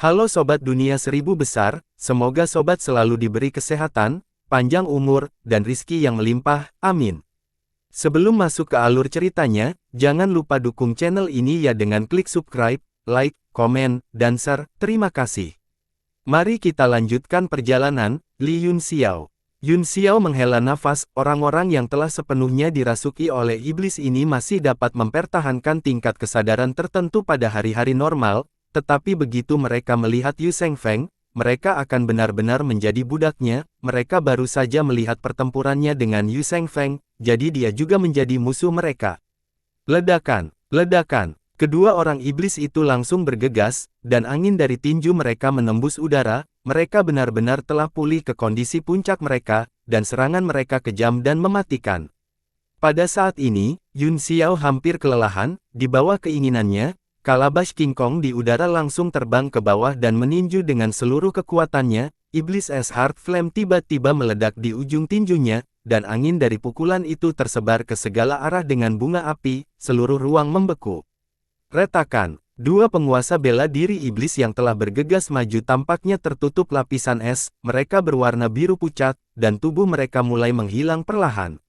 Halo Sobat Dunia Seribu Besar, semoga Sobat selalu diberi kesehatan, panjang umur, dan rizki yang melimpah, amin. Sebelum masuk ke alur ceritanya, jangan lupa dukung channel ini ya dengan klik subscribe, like, komen, dan share, terima kasih. Mari kita lanjutkan perjalanan, Li Yunxiao. Yunxiao menghela nafas, orang-orang yang telah sepenuhnya dirasuki oleh iblis ini masih dapat mempertahankan tingkat kesadaran tertentu pada hari-hari normal, tetapi begitu mereka melihat Yu Shengfeng, mereka akan benar-benar menjadi budaknya. Mereka baru saja melihat pertempurannya dengan Yu Shengfeng, jadi dia juga menjadi musuh mereka. Ledakan, ledakan. Kedua orang iblis itu langsung bergegas, dan angin dari tinju mereka menembus udara. Mereka benar-benar telah pulih ke kondisi puncak mereka, dan serangan mereka kejam dan mematikan. Pada saat ini, Yunxiao hampir kelelahan. Di bawah keinginannya, Kalabash King Kong di udara langsung terbang ke bawah dan meninju dengan seluruh kekuatannya. Iblis Es Heart Flame tiba-tiba meledak di ujung tinjunya, dan angin dari pukulan itu tersebar ke segala arah dengan bunga api. Seluruh ruang membeku. Retakan. Dua penguasa bela diri iblis yang telah bergegas maju tampaknya tertutup lapisan es. Mereka berwarna biru pucat, dan tubuh mereka mulai menghilang perlahan.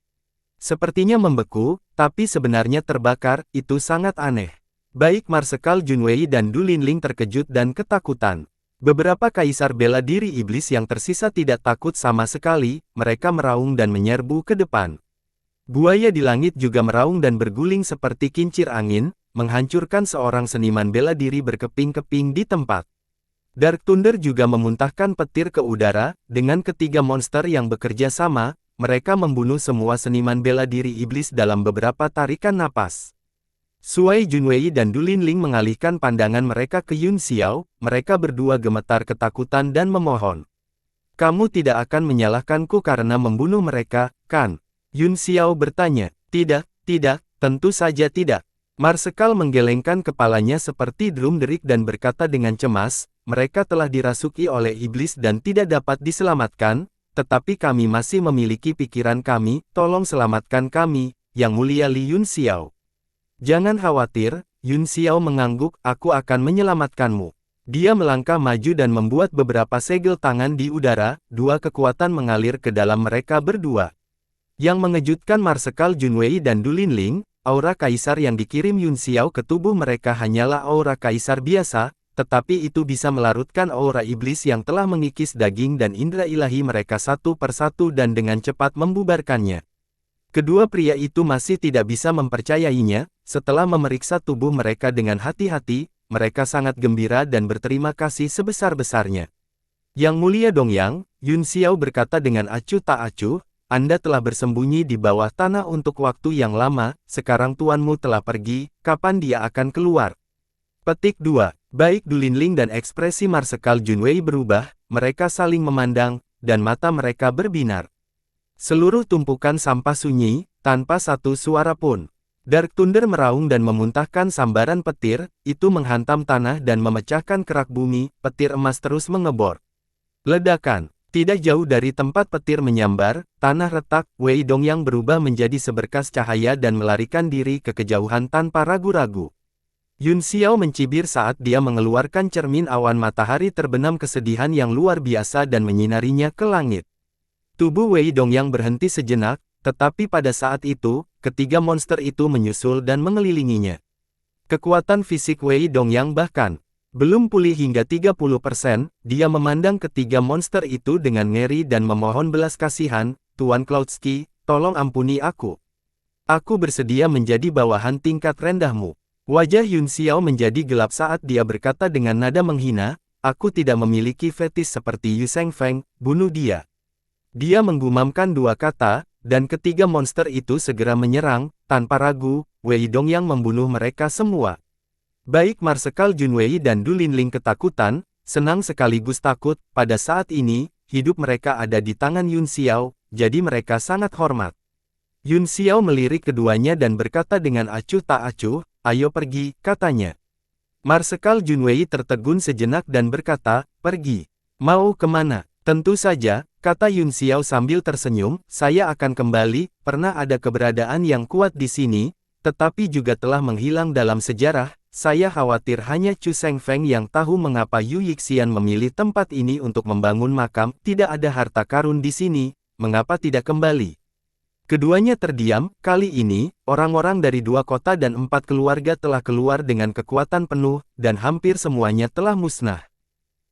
Sepertinya membeku, tapi sebenarnya terbakar. Itu sangat aneh. Baik Marsekal Junwei dan Du Linling terkejut dan ketakutan. Beberapa kaisar bela diri iblis yang tersisa tidak takut sama sekali. Mereka meraung dan menyerbu ke depan. Buaya di langit juga meraung dan berguling seperti kincir angin, menghancurkan seorang seniman bela diri berkeping-keping di tempat. Dark Thunder juga memuntahkan petir ke udara. Dengan ketiga monster yang bekerja sama, mereka membunuh semua seniman bela diri iblis dalam beberapa tarikan napas. Suai Junwei dan Du Linling mengalihkan pandangan mereka ke Yunxiao. Mereka berdua gemetar ketakutan dan memohon. Kamu tidak akan menyalahkanku karena membunuh mereka, kan? Yunxiao bertanya. Tidak, tentu saja tidak. Marsekal menggelengkan kepalanya seperti drum derik dan berkata dengan cemas, mereka telah dirasuki oleh iblis dan tidak dapat diselamatkan, tetapi kami masih memiliki pikiran kami, tolong selamatkan kami, Yang Mulia Li Yunxiao. Jangan khawatir, Yunxiao mengangguk, aku akan menyelamatkanmu. Dia melangkah maju dan membuat beberapa segel tangan di udara, dua kekuatan mengalir ke dalam mereka berdua. Yang mengejutkan Marsekal Junwei dan Du Linling, aura kaisar yang dikirim Yunxiao ke tubuh mereka hanyalah aura kaisar biasa, tetapi itu bisa melarutkan aura iblis yang telah mengikis daging dan indera ilahi mereka satu persatu dan dengan cepat membubarkannya. Kedua pria itu masih tidak bisa mempercayainya. Setelah memeriksa tubuh mereka dengan hati-hati, mereka sangat gembira dan berterima kasih sebesar-besarnya. Yang Mulia Dongyang, Yunxiao berkata dengan acuh tak acuh, Anda telah bersembunyi di bawah tanah untuk waktu yang lama, sekarang tuanmu telah pergi, kapan dia akan keluar? Petik 2. Baik Du Linling dan ekspresi Marsekal Junwei berubah, mereka saling memandang, dan mata mereka berbinar. Seluruh tumpukan sampah sunyi, tanpa satu suara pun. Dark Thunder meraung dan memuntahkan sambaran petir, itu menghantam tanah dan memecahkan kerak bumi, petir emas terus mengebor. Ledakan. Tidak jauh dari tempat petir menyambar, tanah retak. Wei Dongyang berubah menjadi seberkas cahaya dan melarikan diri ke kejauhan tanpa ragu-ragu. Yunxiao mencibir saat dia mengeluarkan cermin awan matahari terbenam kesedihan yang luar biasa dan menyinarinya ke langit. Tubuh Wei Dongyang berhenti sejenak, tetapi pada saat itu, ketiga monster itu menyusul dan mengelilinginya. Kekuatan fisik Wei Dongyang bahkan belum pulih hingga 30%, dia memandang ketiga monster itu dengan ngeri dan memohon belas kasihan, Tuan Cloudsky, tolong ampuni aku. Aku bersedia menjadi bawahan tingkat rendahmu. Wajah Yunxiao menjadi gelap saat dia berkata dengan nada menghina, aku tidak memiliki fetis seperti Yu Shengfeng, bunuh dia. Dia menggumamkan dua kata, dan ketiga monster itu segera menyerang, tanpa ragu, Wei Dongyang membunuh mereka semua. Baik Marsekal Junwei dan Du Linling ketakutan, senang sekaligus takut. Pada saat ini, hidup mereka ada di tangan Yunxiao, jadi mereka sangat hormat. Yunxiao melirik keduanya dan berkata dengan acuh tak acuh, ayo pergi, katanya. Marsekal Junwei tertegun sejenak dan berkata, pergi. Mau kemana? Tentu saja, kata Yunxiao sambil tersenyum, saya akan kembali. Pernah ada keberadaan yang kuat di sini, tetapi juga telah menghilang dalam sejarah. saya khawatir hanya Chu Shengfeng yang tahu mengapa Yu Yixian memilih tempat ini untuk membangun makam. Tidak ada harta karun di sini, mengapa tidak kembali? Keduanya terdiam. Kali ini, orang-orang dari 2 kota dan 4 keluarga telah keluar dengan kekuatan penuh, dan hampir semuanya telah musnah.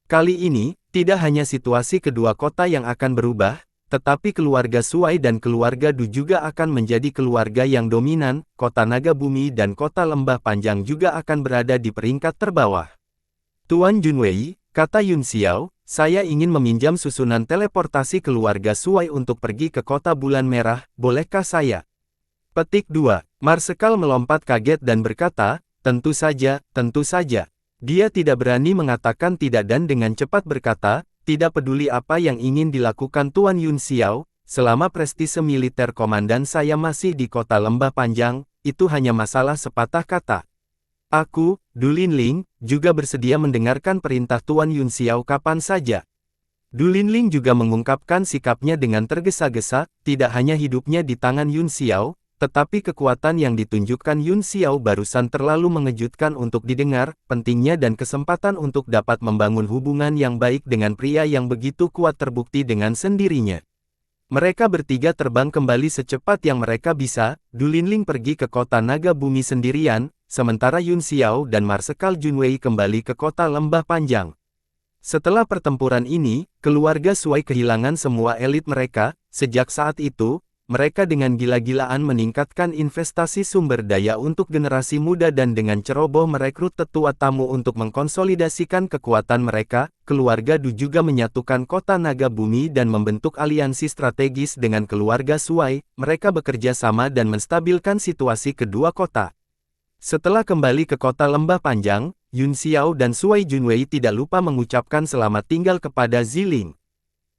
Kali ini, tidak hanya situasi kedua kota yang akan berubah, tetapi keluarga Suai dan keluarga Du juga akan menjadi keluarga yang dominan. Kota Naga Bumi dan kota Lembah Panjang juga akan berada di peringkat terbawah. Tuan Junwei, kata Yun Xiao, saya ingin meminjam susunan teleportasi keluarga Suai untuk pergi ke kota Bulan Merah, bolehkah saya? Petik 2. Marsekal melompat kaget dan berkata, tentu saja, tentu saja. Dia tidak berani mengatakan tidak dan dengan cepat berkata, tidak peduli apa yang ingin dilakukan Tuan Yun Xiao, selama prestise militer komandan saya masih di kota Lembah Panjang, itu hanya masalah sepatah kata. Aku, Du Linling, juga bersedia mendengarkan perintah Tuan Yun Xiao kapan saja. Du Linling juga mengungkapkan sikapnya dengan tergesa-gesa, tidak hanya hidupnya di tangan Yun Xiao, tetapi kekuatan yang ditunjukkan Yun Xiao barusan terlalu mengejutkan untuk didengar. Pentingnya dan kesempatan untuk dapat membangun hubungan yang baik dengan pria yang begitu kuat terbukti dengan sendirinya. Mereka bertiga terbang kembali secepat yang mereka bisa. Du Linling pergi ke kota Naga Bumi sendirian, sementara Yun Xiao dan Marsekal Junwei kembali ke kota Lembah Panjang. Setelah pertempuran ini, keluarga Suai kehilangan semua elit mereka. Sejak saat itu, mereka dengan gila-gilaan meningkatkan investasi sumber daya untuk generasi muda dan dengan ceroboh merekrut tetua tamu untuk mengkonsolidasikan kekuatan mereka. Keluarga Du juga menyatukan kota Naga Bumi dan membentuk aliansi strategis dengan keluarga Suai. Mereka bekerja sama dan menstabilkan situasi kedua kota. Setelah kembali ke kota Lembah Panjang, Yun Xiao dan Suai Junwei tidak lupa mengucapkan selamat tinggal kepada Ziling.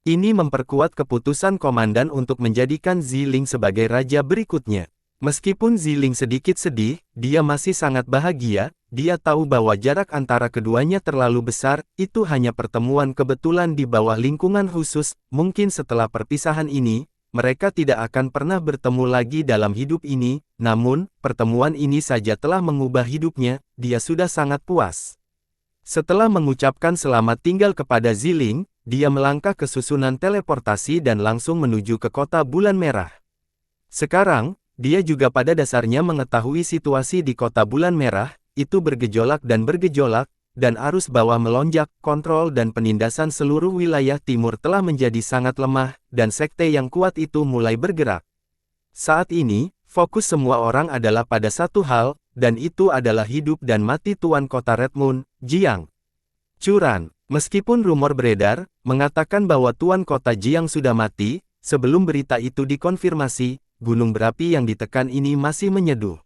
Ini memperkuat keputusan komandan untuk menjadikan Ziling sebagai raja berikutnya. Meskipun Ziling sedikit sedih, dia masih sangat bahagia. Dia tahu bahwa jarak antara keduanya terlalu besar. Itu hanya pertemuan kebetulan di bawah lingkungan khusus. Mungkin setelah perpisahan ini, mereka tidak akan pernah bertemu lagi dalam hidup ini. Namun, pertemuan ini saja telah mengubah hidupnya. Dia sudah sangat puas. Setelah mengucapkan selamat tinggal kepada Ziling, dia melangkah ke susunan teleportasi dan langsung menuju ke kota Bulan Merah. Sekarang, dia juga pada dasarnya mengetahui situasi di kota Bulan Merah, itu bergejolak, dan arus bawah melonjak. Kontrol dan penindasan seluruh wilayah timur telah menjadi sangat lemah, dan sekte yang kuat itu mulai bergerak. Saat ini, fokus semua orang adalah pada satu hal, dan itu adalah hidup dan mati Tuan Kota Red Moon, Jiang Churan. Meskipun rumor beredar, mengatakan bahwa Tuan Kota Jiang sudah mati, sebelum berita itu dikonfirmasi, gunung berapi yang ditekan ini masih menyeduh.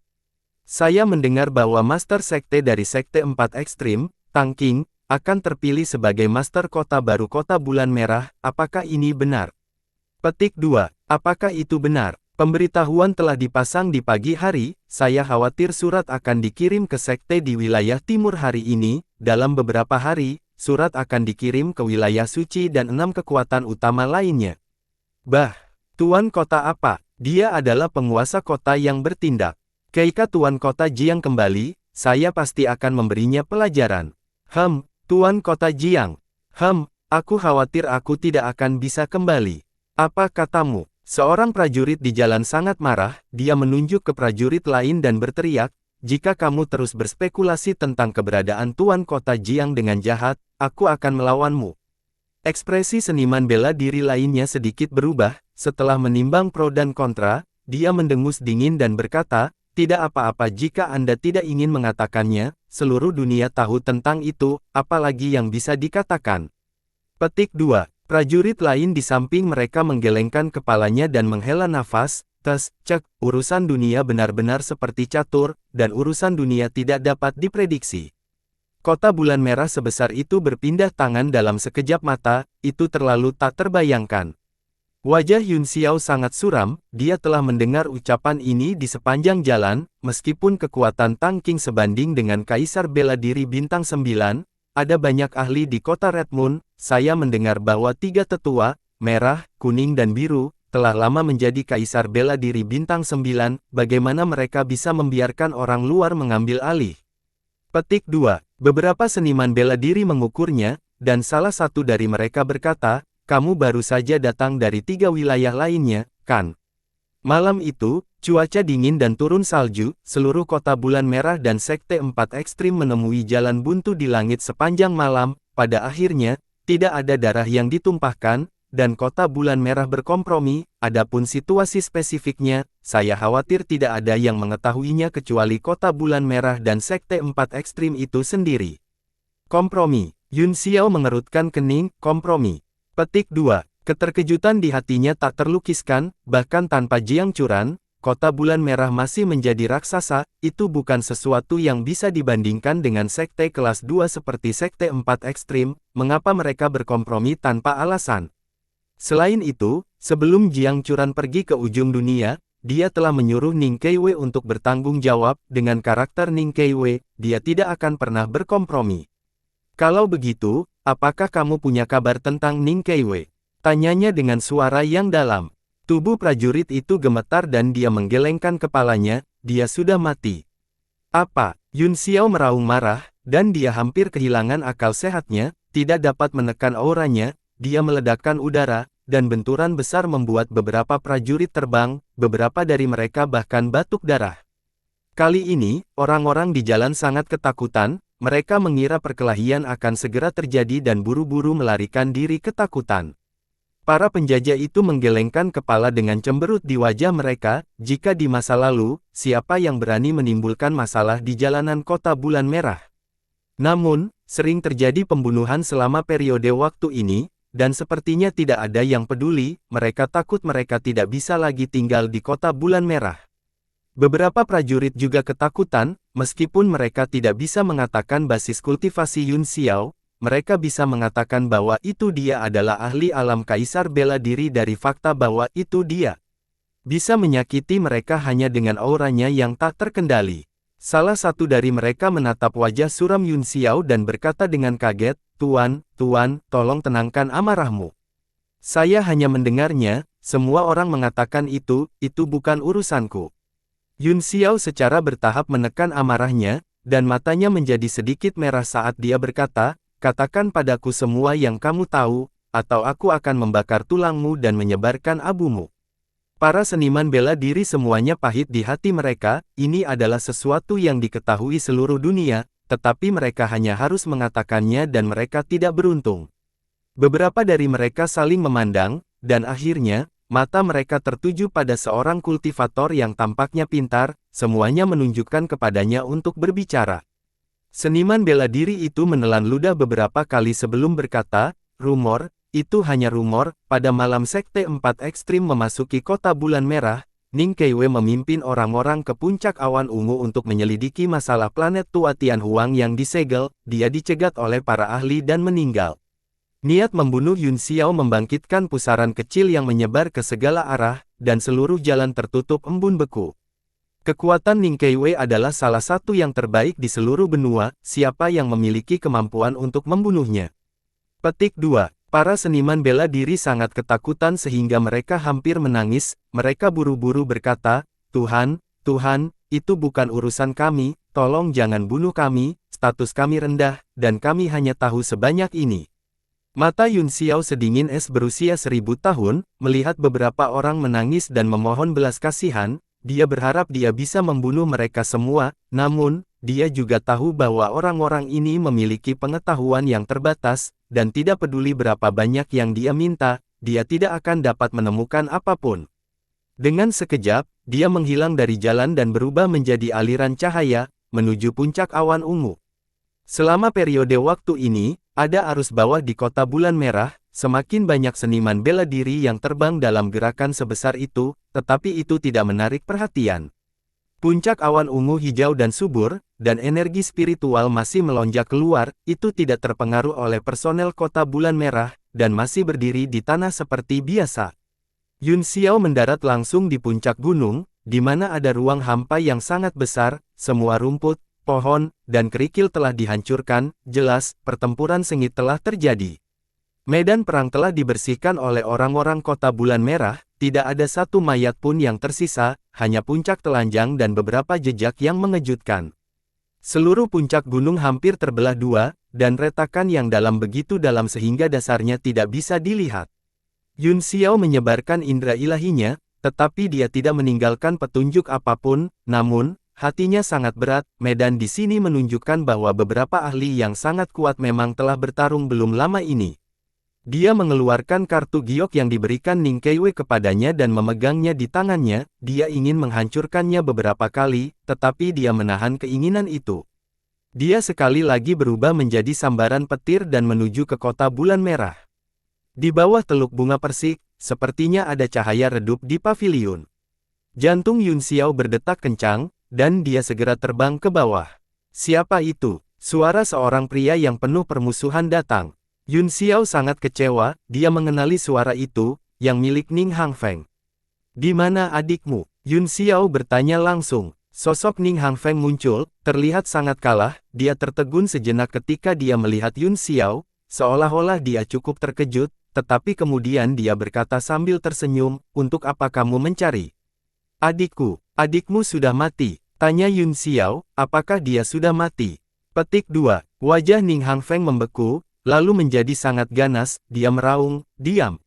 Saya mendengar bahwa Master Sekte dari Sekte 4 Ekstrim, Tang Qing, akan terpilih sebagai Master Kota baru Kota Bulan Merah. Apakah ini benar? Petik 2. Apakah itu benar? Pemberitahuan telah dipasang di pagi hari. Saya khawatir surat akan dikirim ke sekte di wilayah timur hari ini. Dalam beberapa hari, surat akan dikirim ke wilayah suci dan 6 kekuatan utama lainnya. Bah, Tuan Kota apa? Dia adalah penguasa kota yang bertindak. Ketika Tuan Kota Jiang kembali, saya pasti akan memberinya pelajaran. Tuan Kota Jiang. Aku khawatir aku tidak akan bisa kembali. Apa katamu? Seorang prajurit di jalan sangat marah. Dia menunjuk ke prajurit lain dan berteriak, jika kamu terus berspekulasi tentang keberadaan Tuan Kota Jiang dengan jahat, aku akan melawanmu. Ekspresi seniman bela diri lainnya sedikit berubah. Setelah menimbang pro dan kontra, dia mendengus dingin dan berkata, tidak apa-apa jika Anda tidak ingin mengatakannya, seluruh dunia tahu tentang itu, apalagi yang bisa dikatakan. Petik 2. Prajurit lain di samping mereka menggelengkan kepalanya dan menghela nafas. Urusan dunia benar-benar seperti catur, dan urusan dunia tidak dapat diprediksi. Kota Bulan Merah sebesar itu berpindah tangan dalam sekejap mata, itu terlalu tak terbayangkan. Wajah Yun Xiao sangat suram. Dia telah mendengar ucapan ini di sepanjang jalan. Meskipun kekuatan Tang Qing sebanding dengan Kaisar Bela Diri Bintang 9, ada banyak ahli di kota Red Moon. Saya mendengar bahwa 3 tetua, merah, kuning dan biru, telah lama menjadi Kaisar Bela Diri Bintang 9, bagaimana mereka bisa membiarkan orang luar mengambil alih? Petik 2. Beberapa seniman bela diri mengukurnya, dan salah satu dari mereka berkata, kamu baru saja datang dari 3 wilayah lainnya, kan? Malam itu, cuaca dingin dan turun salju, seluruh kota bulan merah dan Sekte 4 Ekstrim menemui jalan buntu di langit sepanjang malam. Pada akhirnya, tidak ada darah yang ditumpahkan, dan kota bulan merah berkompromi. Adapun situasi spesifiknya, saya khawatir tidak ada yang mengetahuinya kecuali kota bulan merah dan Sekte 4 Ekstrim itu sendiri. Kompromi. Yun Xiao mengerutkan kening. Kompromi. Petik 2. Keterkejutan di hatinya tak terlukiskan, bahkan tanpa Jiang Churan, kota bulan merah masih menjadi raksasa. Itu bukan sesuatu yang bisa dibandingkan dengan sekte kelas 2 seperti Sekte 4 Ekstrim. Mengapa mereka berkompromi tanpa alasan? Selain itu, sebelum Jiang Churan pergi ke ujung dunia, dia telah menyuruh Ning Keiwei untuk bertanggung jawab. Dengan karakter Ning Keiwei, dia tidak akan pernah berkompromi. Kalau begitu, apakah kamu punya kabar tentang Ning Keiwei? Tanyanya dengan suara yang dalam. Tubuh prajurit itu gemetar dan dia menggelengkan kepalanya. Dia sudah mati. Apa? Yun Xiao meraung marah, dan dia hampir kehilangan akal sehatnya. Tidak dapat menekan auranya. Dia meledakkan udara, dan benturan besar membuat beberapa prajurit terbang. Beberapa dari mereka bahkan batuk darah. Kali ini, orang-orang di jalan sangat ketakutan. Mereka mengira perkelahian akan segera terjadi dan buru-buru melarikan diri ketakutan. Para penjajah itu menggelengkan kepala dengan cemberut di wajah mereka. Jika di masa lalu, siapa yang berani menimbulkan masalah di jalanan kota bulan merah? Namun, sering terjadi pembunuhan selama periode waktu ini, dan sepertinya tidak ada yang peduli. Mereka takut mereka tidak bisa lagi tinggal di kota bulan merah. Beberapa prajurit juga ketakutan, meskipun mereka tidak bisa mengatakan basis kultivasi Yun Xiao, mereka bisa mengatakan bahwa itu dia adalah ahli alam kaisar bela diri dari fakta bahwa itu dia bisa menyakiti mereka hanya dengan auranya yang tak terkendali. Salah satu dari mereka menatap wajah suram Yun Xiao dan berkata dengan kaget, Tuan, tolong tenangkan amarahmu. Saya hanya mendengarnya, semua orang mengatakan itu bukan urusanku. Yun Xiao secara bertahap menekan amarahnya, dan matanya menjadi sedikit merah saat dia berkata, katakan padaku semua yang kamu tahu, atau aku akan membakar tulangmu dan menyebarkan abumu. Para seniman bela diri semuanya pahit di hati mereka. Ini adalah sesuatu yang diketahui seluruh dunia, tetapi mereka hanya harus mengatakannya dan mereka tidak beruntung. Beberapa dari mereka saling memandang, dan akhirnya, mata mereka tertuju pada seorang kultivator yang tampaknya pintar. Semuanya menunjukkan kepadanya untuk berbicara. Seniman bela diri itu menelan ludah beberapa kali sebelum berkata, rumor, itu hanya rumor. Pada malam Sekte 4 Ekstrim memasuki kota bulan merah, Ning Keiwei memimpin orang-orang ke puncak awan ungu untuk menyelidiki masalah planet tua Tianhuang yang disegel. Dia dicegat oleh para ahli dan meninggal. Niat membunuh Yun Xiao membangkitkan pusaran kecil yang menyebar ke segala arah, dan seluruh jalan tertutup embun beku. Kekuatan Ning Keiwei adalah salah satu yang terbaik di seluruh benua. Siapa yang memiliki kemampuan untuk membunuhnya? Petik 2. Para seniman bela diri sangat ketakutan sehingga mereka hampir menangis. Mereka buru-buru berkata, Tuhan, itu bukan urusan kami, tolong jangan bunuh kami, status kami rendah, dan kami hanya tahu sebanyak ini. Mata Yun Xiao sedingin es berusia 1000 tahun, melihat beberapa orang menangis dan memohon belas kasihan. Dia berharap dia bisa membunuh mereka semua, namun, dia juga tahu bahwa orang-orang ini memiliki pengetahuan yang terbatas, dan tidak peduli berapa banyak yang dia minta, dia tidak akan dapat menemukan apapun. Dengan sekejap, dia menghilang dari jalan dan berubah menjadi aliran cahaya, menuju puncak awan ungu. Selama periode waktu ini, ada arus bawah di kota bulan merah. Semakin banyak seniman bela diri yang terbang dalam gerakan sebesar itu, tetapi itu tidak menarik perhatian. Puncak awan ungu hijau dan subur, dan energi spiritual masih melonjak keluar. Itu tidak terpengaruh oleh personel kota bulan merah, dan masih berdiri di tanah seperti biasa. Yun Xiao mendarat langsung di puncak gunung, di mana ada ruang hampa yang sangat besar. Semua rumput, pohon, dan kerikil telah dihancurkan. Jelas, pertempuran sengit telah terjadi. Medan perang telah dibersihkan oleh orang-orang kota bulan merah. Tidak ada satu mayat pun yang tersisa, hanya puncak telanjang dan beberapa jejak yang mengejutkan. Seluruh puncak gunung hampir terbelah dua, dan retakan yang dalam begitu dalam sehingga dasarnya tidak bisa dilihat. Yun Xiao menyebarkan indera ilahinya, tetapi dia tidak meninggalkan petunjuk apapun, namun, hatinya sangat berat. Medan di sini menunjukkan bahwa beberapa ahli yang sangat kuat memang telah bertarung belum lama ini. Dia mengeluarkan kartu giok yang diberikan Ning Keiwei kepadanya dan memegangnya di tangannya. Dia ingin menghancurkannya beberapa kali, tetapi dia menahan keinginan itu. Dia sekali lagi berubah menjadi sambaran petir dan menuju ke kota bulan merah. Di bawah teluk bunga persik, sepertinya ada cahaya redup di paviliun. Jantung Yun Xiao berdetak kencang, dan dia segera terbang ke bawah. Siapa itu? Suara seorang pria yang penuh permusuhan datang. Yun Xiao sangat kecewa, dia mengenali suara itu, yang milik Ning Hangfeng. Di mana adikmu? Yun Xiao bertanya langsung. Sosok Ning Hangfeng muncul, terlihat sangat kalah, dia tertegun sejenak ketika dia melihat Yun Xiao, seolah-olah dia cukup terkejut, tetapi kemudian dia berkata sambil tersenyum, untuk apa kamu mencari? Adikku, adikmu sudah mati, tanya Yun Xiao, apakah dia sudah mati? Petik 2, wajah Ning Hangfeng membeku, lalu menjadi sangat ganas, dia meraung, diam.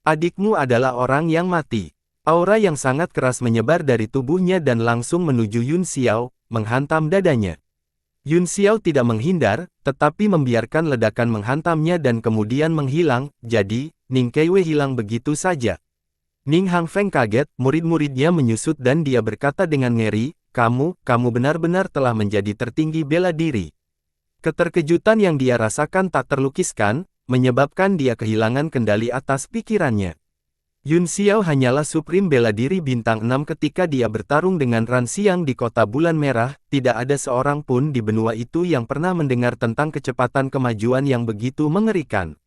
Adikmu adalah orang yang mati. Aura yang sangat keras menyebar dari tubuhnya dan langsung menuju Yun Xiao, menghantam dadanya. Yun Xiao tidak menghindar, tetapi membiarkan ledakan menghantamnya dan kemudian menghilang, jadi, Ning Keiwei hilang begitu saja. Ning Hangfeng kaget, murid-muridnya menyusut dan dia berkata dengan ngeri, kamu benar-benar telah menjadi tertinggi bela diri. Keterkejutan yang dia rasakan tak terlukiskan, menyebabkan dia kehilangan kendali atas pikirannya. Yun Xiao hanyalah Supreme bela diri bintang 6 ketika dia bertarung dengan Ran Xiang di kota bulan merah, tidak ada seorang pun di benua itu yang pernah mendengar tentang kecepatan kemajuan yang begitu mengerikan.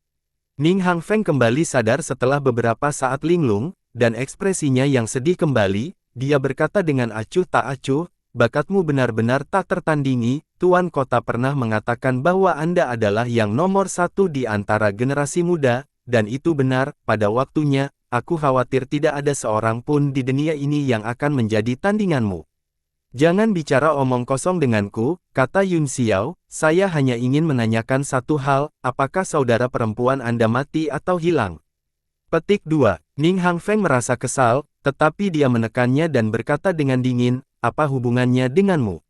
Ning Hangfeng kembali sadar setelah beberapa saat linglung, dan ekspresinya yang sedih kembali, dia berkata dengan acuh tak acuh, bakatmu benar-benar tak tertandingi, Tuan Kota pernah mengatakan bahwa Anda adalah yang nomor satu di antara generasi muda, dan itu benar, pada waktunya, aku khawatir tidak ada seorang pun di dunia ini yang akan menjadi tandinganmu. Jangan bicara omong kosong denganku, kata Yun Xiao, saya hanya ingin menanyakan satu hal, apakah saudara perempuan Anda mati atau hilang? Petik 2, Ning Hangfeng merasa kesal, tetapi dia menekannya dan berkata dengan dingin, apa hubungannya denganmu?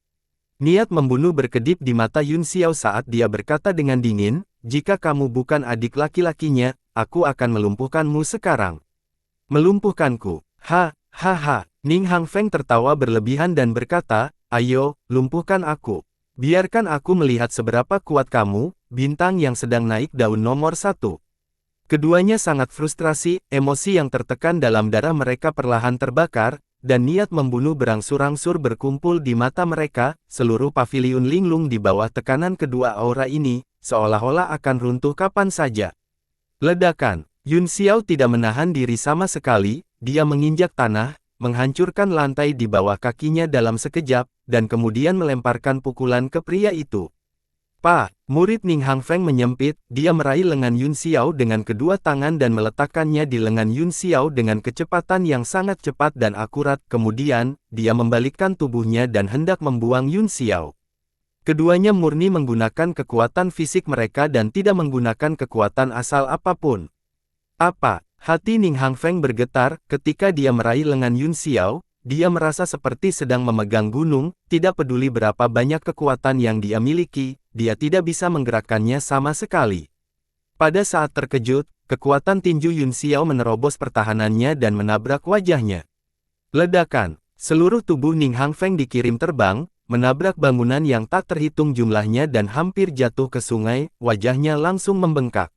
Niat membunuh berkedip di mata Yun Xiao saat dia berkata dengan dingin, jika kamu bukan adik laki-lakinya, aku akan melumpuhkanmu sekarang. Melumpuhkanku? Ha. Ning Hangfeng tertawa berlebihan dan berkata, ayo, lumpuhkan aku. Biarkan aku melihat seberapa kuat kamu, bintang yang sedang naik daun nomor 1. Keduanya sangat frustrasi, emosi yang tertekan dalam darah mereka perlahan terbakar, dan niat membunuh berangsur-angsur berkumpul di mata mereka. Seluruh paviliun linglung di bawah tekanan kedua aura ini, seolah-olah akan runtuh kapan saja. Ledakan. Yun Xiao tidak menahan diri sama sekali, dia menginjak tanah, menghancurkan lantai di bawah kakinya dalam sekejap, dan kemudian melemparkan pukulan ke pria itu. Murid Ning Hangfeng menyempit, dia meraih lengan Yun Xiao dengan kedua tangan dan meletakkannya di lengan Yun Xiao dengan kecepatan yang sangat cepat dan akurat. Kemudian, dia membalikkan tubuhnya dan hendak membuang Yun Xiao. Keduanya murni menggunakan kekuatan fisik mereka dan tidak menggunakan kekuatan asal apapun. Hati Ning Hangfeng bergetar, ketika dia meraih lengan Yun Xiao, dia merasa seperti sedang memegang gunung, tidak peduli berapa banyak kekuatan yang dia miliki, dia tidak bisa menggerakkannya sama sekali. Pada saat terkejut, kekuatan tinju Yun Xiao menerobos pertahanannya dan menabrak wajahnya. Ledakan. Seluruh tubuh Ning Hangfeng dikirim terbang, menabrak bangunan yang tak terhitung jumlahnya dan hampir jatuh ke sungai, wajahnya langsung membengkak.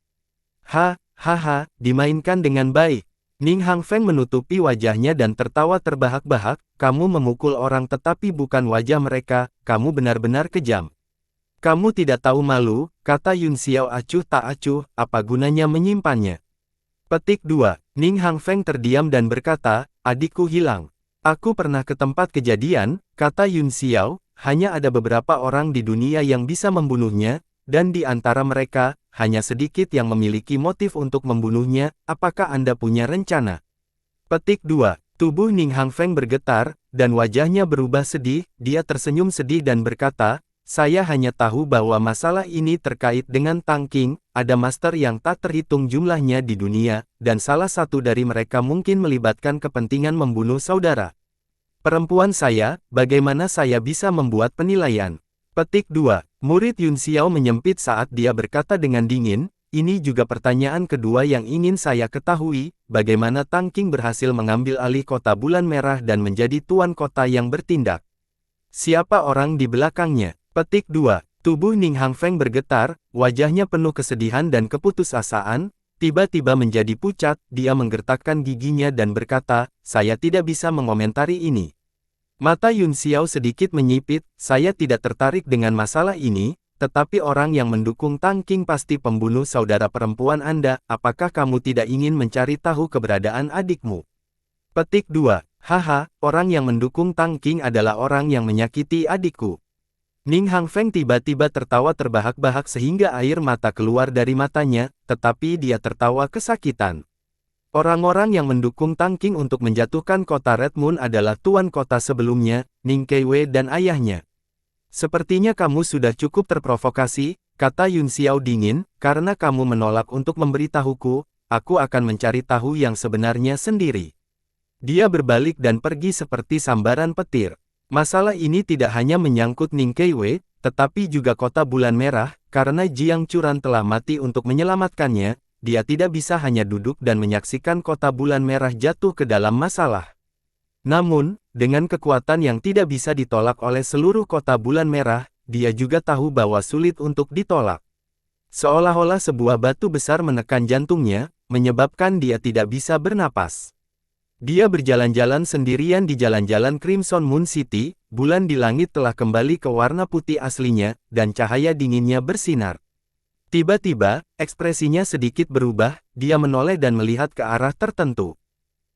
Dimainkan dengan baik. Ning Hangfeng menutupi wajahnya dan tertawa terbahak-bahak, kamu memukul orang tetapi bukan wajah mereka, kamu benar-benar kejam. Kamu tidak tahu malu, kata Yun Xiao acuh tak acuh, apa gunanya menyimpannya. Petik 2, Ning Hangfeng terdiam dan berkata, adikku hilang. Aku pernah ke tempat kejadian, kata Yun Xiao, hanya ada beberapa orang di dunia yang bisa membunuhnya, dan di antara mereka, hanya sedikit yang memiliki motif untuk membunuhnya, apakah Anda punya rencana? Petik 2, tubuh Ning Hangfeng bergetar, dan wajahnya berubah sedih, dia tersenyum sedih dan berkata, Saya hanya tahu bahwa masalah ini terkait dengan Tang Qing, ada master yang tak terhitung jumlahnya di dunia, dan salah satu dari mereka mungkin melibatkan kepentingan membunuh saudara perempuan saya, bagaimana saya bisa membuat penilaian? Petik 2. Murid Yun Xiao menyempit saat dia berkata dengan dingin, ini juga pertanyaan kedua yang ingin saya ketahui, bagaimana Tang Qing berhasil mengambil alih kota Bulan Merah dan menjadi tuan kota yang bertindak? Siapa orang di belakangnya? Petik 2. Tubuh Ning Hangfeng bergetar, wajahnya penuh kesedihan dan keputusasaan, tiba-tiba menjadi pucat, dia menggertakkan giginya dan berkata, saya tidak bisa mengomentari ini. Mata Yun Xiao sedikit menyipit, saya tidak tertarik dengan masalah ini, tetapi orang yang mendukung Tang Qing pasti pembunuh saudara perempuan Anda, apakah kamu tidak ingin mencari tahu keberadaan adikmu? Petik 2. Haha, orang yang mendukung Tang Qing adalah orang yang menyakiti adikku. Ning Hangfeng tiba-tiba tertawa terbahak-bahak sehingga air mata keluar dari matanya, tetapi dia tertawa kesakitan. Orang-orang yang mendukung Tang Qing untuk menjatuhkan kota Red Moon adalah tuan kota sebelumnya, Ning Keiwei dan ayahnya. Sepertinya kamu sudah cukup terprovokasi, kata Yun Xiao dingin, karena kamu menolak untuk memberitahuku, aku akan mencari tahu yang sebenarnya sendiri. Dia berbalik dan pergi seperti sambaran petir. Masalah ini tidak hanya menyangkut Ning Keiwei, tetapi juga kota Bulan Merah, karena Jiang Churan telah mati untuk menyelamatkannya, dia tidak bisa hanya duduk dan menyaksikan kota Bulan Merah jatuh ke dalam masalah. Namun, dengan kekuatan yang tidak bisa ditolak oleh seluruh kota Bulan Merah, dia juga tahu bahwa sulit untuk ditolak. Seolah-olah sebuah batu besar menekan jantungnya, menyebabkan dia tidak bisa bernapas. Dia berjalan-jalan sendirian di jalan-jalan Crimson Moon City, bulan di langit telah kembali ke warna putih aslinya, dan cahaya dinginnya bersinar. Tiba-tiba, ekspresinya sedikit berubah, dia menoleh dan melihat ke arah tertentu.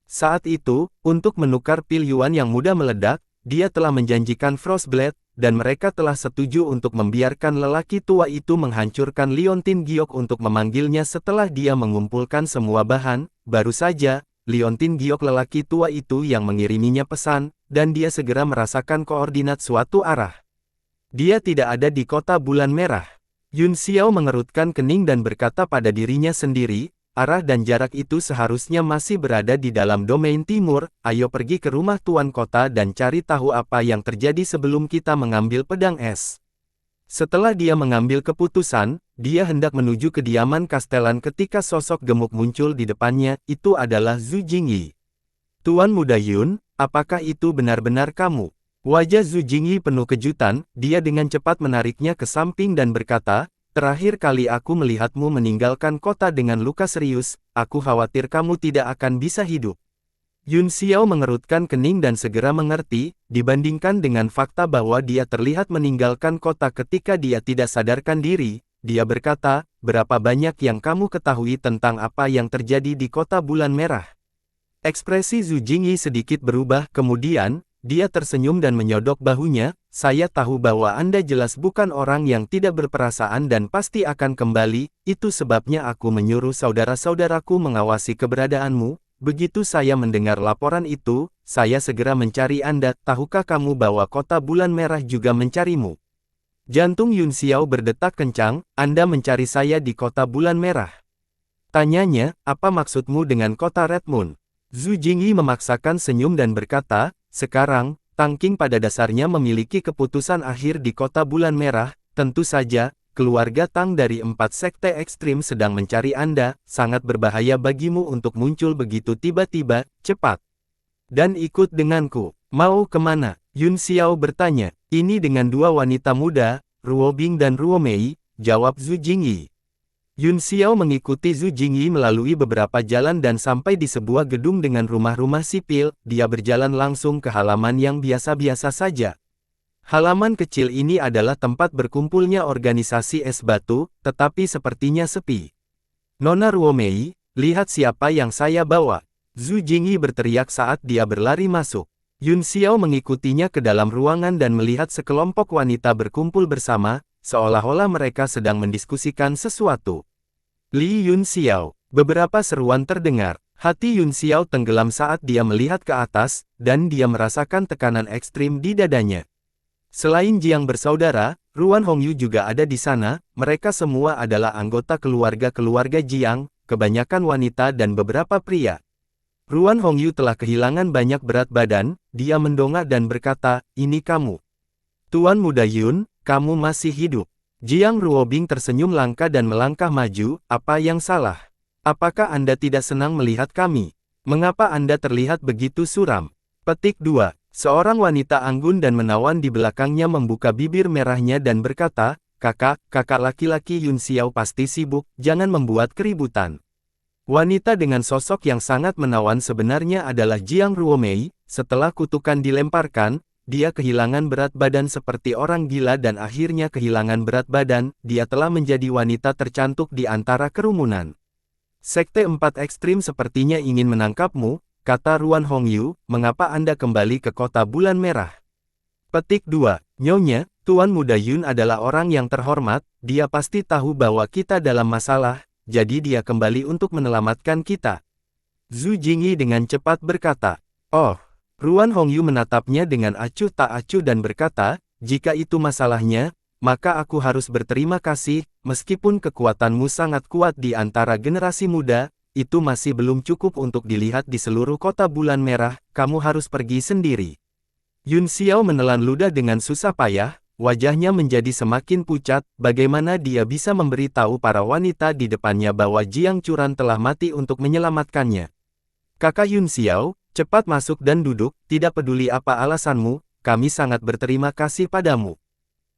Saat itu, untuk menukar pil yuan yang mudah meledak, dia telah menjanjikan Frostblade, dan mereka telah setuju untuk membiarkan lelaki tua itu menghancurkan Liontin Giok untuk memanggilnya setelah dia mengumpulkan semua bahan, baru saja, Liontin Giok lelaki tua itu yang mengiriminya pesan, dan dia segera merasakan koordinat suatu arah. Dia tidak ada di kota Bulan Merah. Yun Xiao mengerutkan kening dan berkata pada dirinya sendiri, arah dan jarak itu seharusnya masih berada di dalam domain timur, ayo pergi ke rumah tuan kota dan cari tahu apa yang terjadi sebelum kita mengambil pedang es. Setelah dia mengambil keputusan, dia hendak menuju kediaman kastelan ketika sosok gemuk muncul di depannya, itu adalah Zhu Jingyi. Tuan Muda Yun, apakah itu benar-benar kamu? Wajah Zhu Jingyi penuh kejutan, dia dengan cepat menariknya ke samping dan berkata, terakhir kali aku melihatmu meninggalkan kota dengan luka serius, aku khawatir kamu tidak akan bisa hidup. Yun Xiao mengerutkan kening dan segera mengerti, dibandingkan dengan fakta bahwa dia terlihat meninggalkan kota ketika dia tidak sadarkan diri, dia berkata, berapa banyak yang kamu ketahui tentang apa yang terjadi di kota Bulan Merah? Ekspresi Zhu Jingyi sedikit berubah, kemudian, dia tersenyum dan menyodok bahunya, saya tahu bahwa Anda jelas bukan orang yang tidak berperasaan dan pasti akan kembali, itu sebabnya aku menyuruh saudara-saudaraku mengawasi keberadaanmu. Begitu saya mendengar laporan itu, saya segera mencari Anda. Tahukah kamu bahwa kota Bulan Merah juga mencarimu? Jantung Yun Xiao berdetak kencang, Anda mencari saya di kota Bulan Merah. Tanyanya, apa maksudmu dengan kota Red Moon? Zhu Jingyi memaksakan senyum dan berkata, sekarang, Tang Qing pada dasarnya memiliki keputusan akhir di kota Bulan Merah, tentu saja. Keluarga Tang dari 4 sekte ekstrim sedang mencari Anda, sangat berbahaya bagimu untuk muncul begitu tiba-tiba, cepat. Dan ikut denganku. Mau kemana? Yun Xiao bertanya. Ini dengan dua wanita muda, Ruo Bing dan Ruo Mei, jawab Zhu Jingyi. Yun Xiao mengikuti Zhu Jingyi melalui beberapa jalan dan sampai di sebuah gedung dengan rumah-rumah sipil, dia berjalan langsung ke halaman yang biasa-biasa saja. Halaman kecil ini adalah tempat berkumpulnya organisasi es batu, tetapi sepertinya sepi. Nona Ruo Mei, lihat siapa yang saya bawa. Zhu Jingyi berteriak saat dia berlari masuk. Yun Xiao mengikutinya ke dalam ruangan dan melihat sekelompok wanita berkumpul bersama, seolah-olah mereka sedang mendiskusikan sesuatu. Li Yun Xiao, beberapa seruan terdengar. Hati Yun Xiao tenggelam saat dia melihat ke atas, dan dia merasakan tekanan ekstrim di dadanya. Selain Jiang bersaudara, Ruan Hongyu juga ada di sana. Mereka semua adalah anggota keluarga Jiang, kebanyakan wanita dan beberapa pria. Ruan Hongyu telah kehilangan banyak berat badan. Dia mendongak dan berkata, "Ini kamu. Tuan Muda Yun, kamu masih hidup." Jiang Ruobing tersenyum langka dan melangkah maju. "Apa yang salah? Apakah Anda tidak senang melihat kami? Mengapa Anda terlihat begitu suram?" Petik 2. Seorang wanita anggun dan menawan di belakangnya membuka bibir merahnya dan berkata, kakak laki-laki Yun Xiao pasti sibuk, jangan membuat keributan." Wanita dengan sosok yang sangat menawan sebenarnya adalah Jiang Ruomei. Setelah kutukan dilemparkan, dia kehilangan berat badan seperti orang gila dan akhirnya kehilangan berat badan. Dia telah menjadi wanita tercantik di antara kerumunan. "Sekte 4 ekstrim sepertinya ingin menangkapmu," kata Ruan Hongyu, "mengapa Anda kembali ke kota bulan merah?" Petik 2. Nyonya, Tuan Muda Yun adalah orang yang terhormat, dia pasti tahu bahwa kita dalam masalah, jadi dia kembali untuk menyelamatkan kita. Zhu Jingyi dengan cepat berkata. "Oh." Ruan Hongyu menatapnya dengan acuh tak acuh dan berkata, "Jika itu masalahnya, maka aku harus berterima kasih, meskipun kekuatanmu sangat kuat di antara generasi muda, itu masih belum cukup untuk dilihat di seluruh kota bulan merah, kamu harus pergi sendiri." Yun Xiao menelan ludah dengan susah payah, wajahnya menjadi semakin pucat. Bagaimana dia bisa memberitahu para wanita di depannya bahwa Jiang Churan telah mati untuk menyelamatkannya? "Kakak Yun Xiao, cepat masuk dan duduk, tidak peduli apa alasanmu, kami sangat berterima kasih padamu."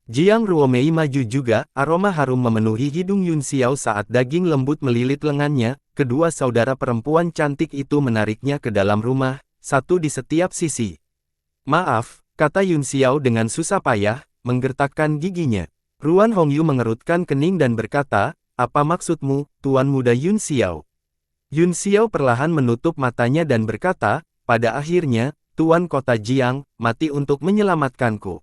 Jiang Ruomei maju juga, aroma harum memenuhi hidung Yun Xiao saat daging lembut melilit lengannya. Kedua saudara perempuan cantik itu menariknya ke dalam rumah, satu di setiap sisi. "Maaf," kata Yun Xiao dengan susah payah, menggertakkan giginya. Ruan Hongyu mengerutkan kening dan berkata, "Apa maksudmu, Tuan Muda Yun Xiao?" Yun Xiao perlahan menutup matanya dan berkata, "Pada akhirnya, Tuan Kota Jiang, mati untuk menyelamatkanku."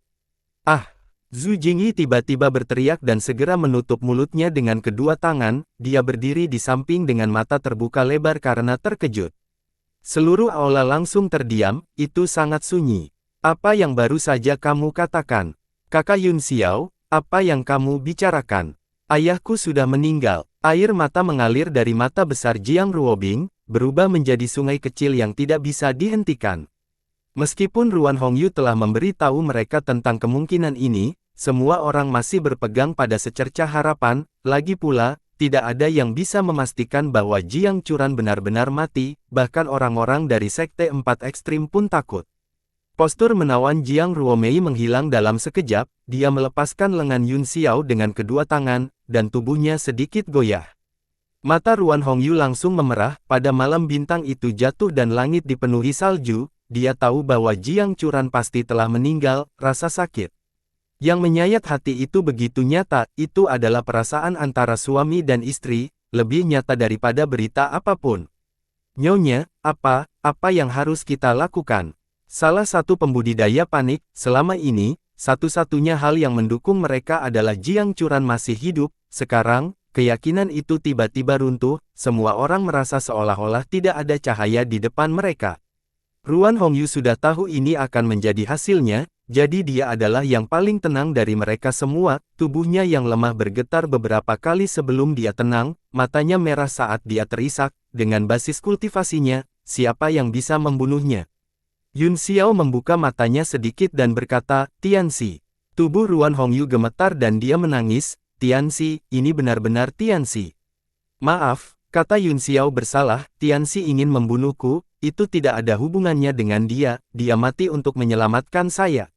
"Ah!" Zhu Jingyi tiba-tiba berteriak dan segera menutup mulutnya dengan kedua tangan. Dia berdiri di samping dengan mata terbuka lebar karena terkejut. Seluruh aula langsung terdiam, itu sangat sunyi. "Apa yang baru saja kamu katakan? Kakak Yun Xiao, apa yang kamu bicarakan?" "Ayahku sudah meninggal." Air mata mengalir dari mata besar Jiang Ruobing, berubah menjadi sungai kecil yang tidak bisa dihentikan. Meskipun Ruan Hongyu telah memberitahu mereka tentang kemungkinan ini, semua orang masih berpegang pada secercah harapan. Lagi pula, tidak ada yang bisa memastikan bahwa Jiang Churan benar-benar mati, bahkan orang-orang dari Sekte 4 ekstrim pun takut. Postur menawan Jiang Ruomei menghilang dalam sekejap, dia melepaskan lengan Yun Xiao dengan kedua tangan, dan tubuhnya sedikit goyah. Mata Ruan Hongyu langsung memerah. Pada malam bintang itu jatuh dan langit dipenuhi salju, dia tahu bahwa Jiang Churan pasti telah meninggal. Rasa sakit yang menyayat hati itu begitu nyata. Itu adalah perasaan antara suami dan istri, lebih nyata daripada berita apapun. "Nyonya, apa yang harus kita lakukan?" Salah satu pembudidaya panik. Selama ini, satu-satunya hal yang mendukung mereka adalah Jiang Churan masih hidup. Sekarang, keyakinan itu tiba-tiba runtuh. Semua orang merasa seolah-olah tidak ada cahaya di depan mereka. Ruan Hongyu sudah tahu ini akan menjadi hasilnya, jadi dia adalah yang paling tenang dari mereka semua. Tubuhnya yang lemah bergetar beberapa kali sebelum dia tenang, matanya merah saat dia terisak. Dengan basis kultivasinya, siapa yang bisa membunuhnya? Yun Xiao membuka matanya sedikit dan berkata, "Tianxi." Tubuh Ruan Hongyu gemetar dan dia menangis. "Tianxi, ini benar-benar Tianxi." "Maaf," kata Yun Xiao bersalah, "Tianxi ingin membunuhku. Itu tidak ada hubungannya dengan dia mati untuk menyelamatkan saya."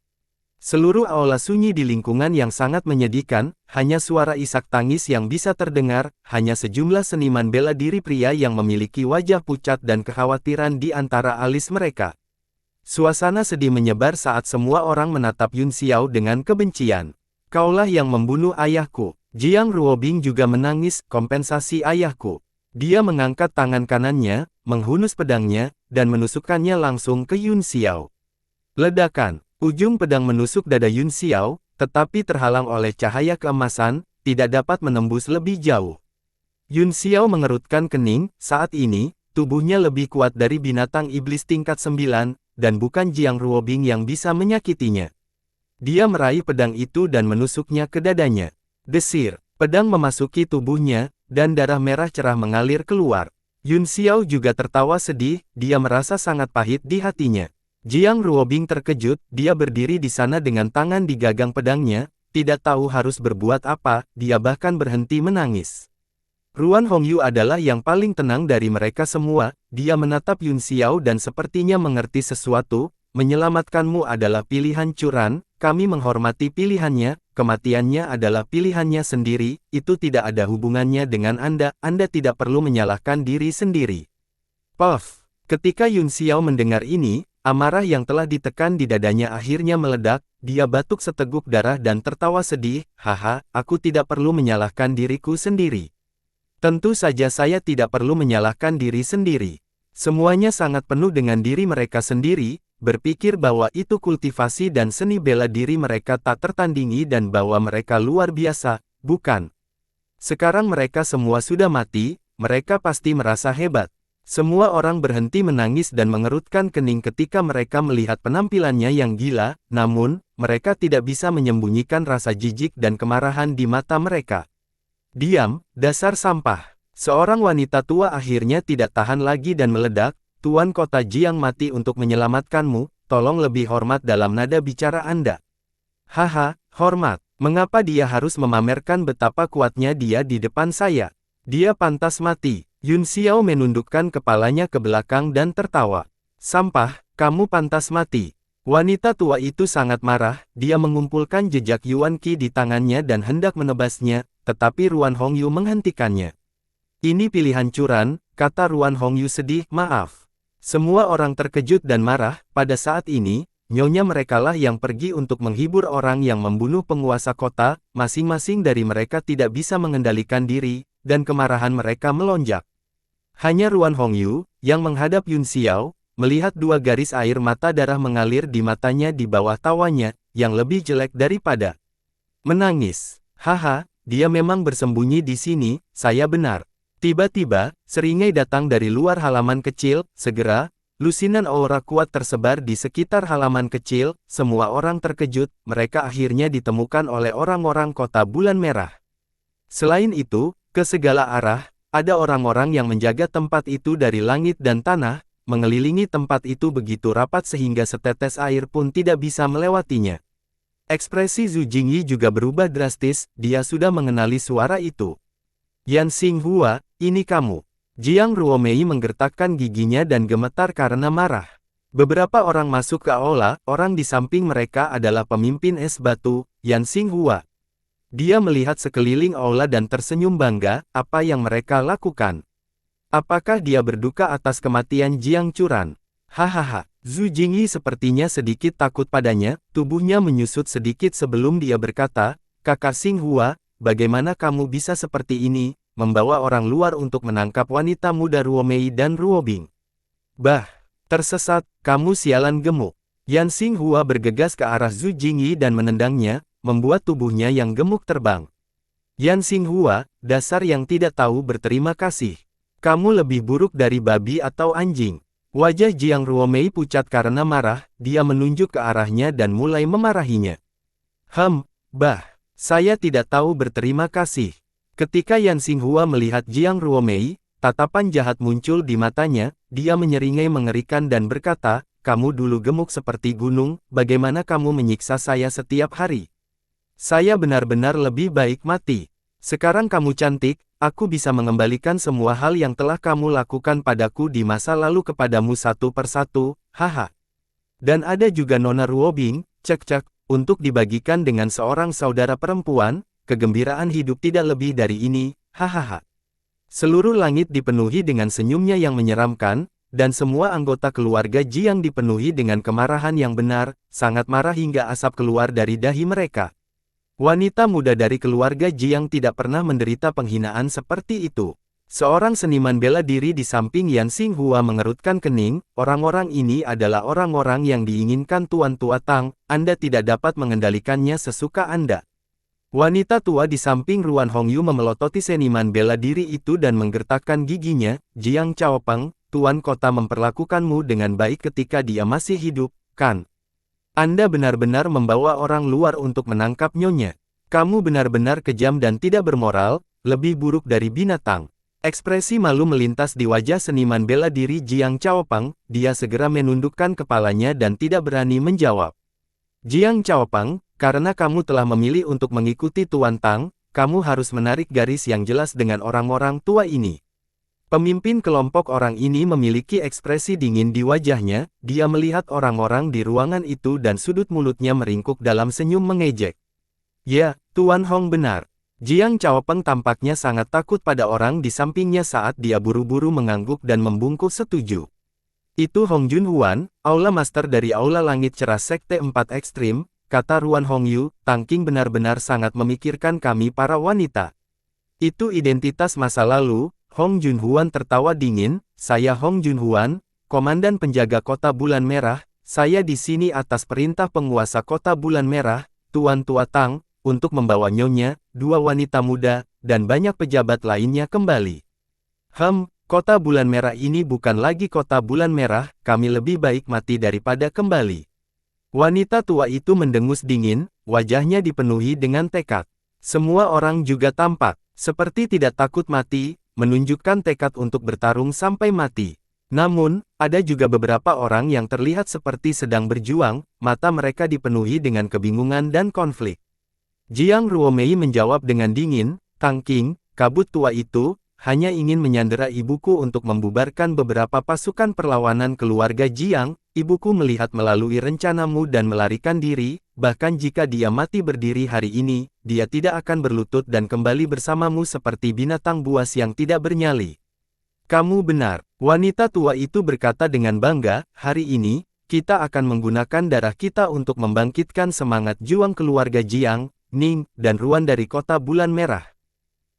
Seluruh aula sunyi di lingkungan yang sangat menyedihkan, hanya suara isak tangis yang bisa terdengar, hanya sejumlah seniman bela diri pria yang memiliki wajah pucat dan kekhawatiran di antara alis mereka. Suasana sedih menyebar saat semua orang menatap Yun Xiao dengan kebencian. "Kaulah yang membunuh ayahku." Jiang Ruobing juga menangis, "Kompensasi ayahku." Dia mengangkat tangan kanannya, menghunus pedangnya, dan menusukkannya langsung ke Yun Xiao. Ledakan. Ujung pedang menusuk dada Yun Xiao, tetapi terhalang oleh cahaya keemasan, tidak dapat menembus lebih jauh. Yun Xiao mengerutkan kening. Saat ini, tubuhnya lebih kuat dari binatang iblis tingkat 9, dan bukan Jiang Ruobing yang bisa menyakitinya. Dia meraih pedang itu dan menusuknya ke dadanya. Desir, pedang memasuki tubuhnya, dan darah merah cerah mengalir keluar. Yun Xiao juga tertawa sedih, dia merasa sangat pahit di hatinya. Jiang Ruobing terkejut, dia berdiri di sana dengan tangan di gagang pedangnya, tidak tahu harus berbuat apa, dia bahkan berhenti menangis. Ruan Hongyu adalah yang paling tenang dari mereka semua, dia menatap Yun Xiao dan sepertinya mengerti sesuatu, menyelamatkanmu adalah pilihan Curan, kami menghormati pilihannya, kematiannya adalah pilihannya sendiri, itu tidak ada hubungannya dengan Anda tidak perlu menyalahkan diri sendiri. Puff, ketika Yun Xiao mendengar ini, amarah yang telah ditekan di dadanya akhirnya meledak, dia batuk seteguk darah dan tertawa sedih, haha, aku tidak perlu menyalahkan diriku sendiri. Tentu saja saya tidak perlu menyalahkan diri sendiri. Semuanya sangat penuh dengan diri mereka sendiri, berpikir bahwa itu kultivasi dan seni bela diri mereka tak tertandingi dan bahwa mereka luar biasa, bukan? Sekarang mereka semua sudah mati, mereka pasti merasa hebat. Semua orang berhenti menangis dan mengerutkan kening ketika mereka melihat penampilannya yang gila, namun, mereka tidak bisa menyembunyikan rasa jijik dan kemarahan di mata mereka. Diam, dasar sampah. Seorang wanita tua akhirnya tidak tahan lagi dan meledak, Tuan Kota Jiang mati untuk menyelamatkanmu, tolong lebih hormat dalam nada bicara Anda. Haha, hormat, mengapa dia harus memamerkan betapa kuatnya dia di depan saya? Dia pantas mati. Yun Xiao menundukkan kepalanya ke belakang dan tertawa. Sampah, kamu pantas mati. Wanita tua itu sangat marah, dia mengumpulkan jejak Yuan Qi di tangannya dan hendak menebasnya, tetapi Ruan Hongyu menghentikannya. Ini pilihan Curan, kata Ruan Hongyu sedih, maaf. Semua orang terkejut dan marah, pada saat ini, nyonya merekalah yang pergi untuk menghibur orang yang membunuh penguasa kota, masing-masing dari mereka tidak bisa mengendalikan diri, dan kemarahan mereka melonjak. Hanya Ruan Hongyu, yang menghadap Yun Xiao, melihat dua garis air mata darah mengalir di matanya di bawah tawanya, yang lebih jelek daripada menangis. Haha, dia memang bersembunyi di sini, saya benar. Tiba-tiba, seringai datang dari luar halaman kecil, segera, lusinan aura kuat tersebar di sekitar halaman kecil, semua orang terkejut, mereka akhirnya ditemukan oleh orang-orang kota bulan merah. Selain itu, ke segala arah, ada orang-orang yang menjaga tempat itu dari langit dan tanah, mengelilingi tempat itu begitu rapat sehingga setetes air pun tidak bisa melewatinya. Ekspresi Zhu Jingyi juga berubah drastis, dia sudah mengenali suara itu. Yan Xinghua, ini kamu. Jiang Ruomei menggertakkan giginya dan gemetar karena marah. Beberapa orang masuk ke aula, orang di samping mereka adalah pemimpin es batu, Yan Xinghua. Dia melihat sekeliling aula dan tersenyum bangga, apa yang mereka lakukan. Apakah dia berduka atas kematian Jiang Curan? Hahaha, Zhu Jingyi sepertinya sedikit takut padanya, tubuhnya menyusut sedikit sebelum dia berkata, Kakak Xinghua, bagaimana kamu bisa seperti ini, membawa orang luar untuk menangkap wanita muda Ruomei dan Ruobing? Bah, tersesat, kamu sialan gemuk. Yan Xinghua bergegas ke arah Zhu Jingyi dan menendangnya, membuat tubuhnya yang gemuk terbang. Yan Xinghua, dasar yang tidak tahu berterima kasih. Kamu lebih buruk dari babi atau anjing. Wajah Jiang Ruomei pucat karena marah, dia menunjuk ke arahnya dan mulai memarahinya. Bah, saya tidak tahu berterima kasih. Ketika Yan Xinghua melihat Jiang Ruomei, tatapan jahat muncul di matanya, dia menyeringai mengerikan dan berkata, kamu dulu gemuk seperti gunung, bagaimana kamu menyiksa saya setiap hari? Saya benar-benar lebih baik mati. Sekarang kamu cantik, aku bisa mengembalikan semua hal yang telah kamu lakukan padaku di masa lalu kepadamu satu persatu, haha. Dan ada juga Nona Ruobing, cek-cek, untuk dibagikan dengan seorang saudara perempuan, kegembiraan hidup tidak lebih dari ini, hahaha. Seluruh langit dipenuhi dengan senyumnya yang menyeramkan, dan semua anggota keluarga Jiang dipenuhi dengan kemarahan yang benar, sangat marah hingga asap keluar dari dahi mereka. Wanita muda dari keluarga Jiang tidak pernah menderita penghinaan seperti itu. Seorang seniman bela diri di samping Yan Xinghua mengerutkan kening, orang-orang ini adalah orang-orang yang diinginkan Tuan Tua Tang, Anda tidak dapat mengendalikannya sesuka Anda. Wanita tua di samping Ruan Hongyu memelototi seniman bela diri itu dan menggertakkan giginya, Jiang Chaopeng, Tuan Kota memperlakukanmu dengan baik ketika dia masih hidup, kan? Anda benar-benar membawa orang luar untuk menangkap Nyonya. Kamu benar-benar kejam dan tidak bermoral, lebih buruk dari binatang. Ekspresi malu melintas di wajah seniman bela diri Jiang Chaopeng, dia segera menundukkan kepalanya dan tidak berani menjawab. Jiang Chaopeng, karena kamu telah memilih untuk mengikuti Tuan Tang, kamu harus menarik garis yang jelas dengan orang-orang tua ini. Pemimpin kelompok orang ini memiliki ekspresi dingin di wajahnya, dia melihat orang-orang di ruangan itu dan sudut mulutnya meringkuk dalam senyum mengejek. Ya, Tuan Hong benar. Jiang Chaopeng tampaknya sangat takut pada orang di sampingnya saat dia buru-buru mengangguk dan membungkuk setuju. Itu Hong Junhuan, Aula Master dari Aula Langit Cerah Sekte 4 Ekstrim, kata Ruan Hongyu, Tang Qing benar-benar sangat memikirkan kami para wanita. Itu identitas masa lalu. Hong Junhuan tertawa dingin, saya Hong Junhuan, Komandan Penjaga Kota Bulan Merah, saya di sini atas perintah penguasa Kota Bulan Merah, Tuan Tua Tang, untuk membawa Nyonya, dua wanita muda, dan banyak pejabat lainnya kembali. Kota Bulan Merah ini bukan lagi Kota Bulan Merah, kami lebih baik mati daripada kembali. Wanita tua itu mendengus dingin, wajahnya dipenuhi dengan tekad. Semua orang juga tampak, seperti tidak takut mati, menunjukkan tekad untuk bertarung sampai mati. Namun, ada juga beberapa orang yang terlihat seperti sedang berjuang, mata mereka dipenuhi dengan kebingungan dan konflik. Jiang Ruomei menjawab dengan dingin, Tang Qing, kabut tua itu, hanya ingin menyandera ibuku untuk membubarkan beberapa pasukan perlawanan keluarga Jiang. Ibuku melihat melalui rencanamu dan melarikan diri, bahkan jika dia mati berdiri hari ini, dia tidak akan berlutut dan kembali bersamamu seperti binatang buas yang tidak bernyali. Kamu benar, wanita tua itu berkata dengan bangga, hari ini, kita akan menggunakan darah kita untuk membangkitkan semangat juang keluarga Jiang, Ning, dan Ruan dari Kota Bulan Merah.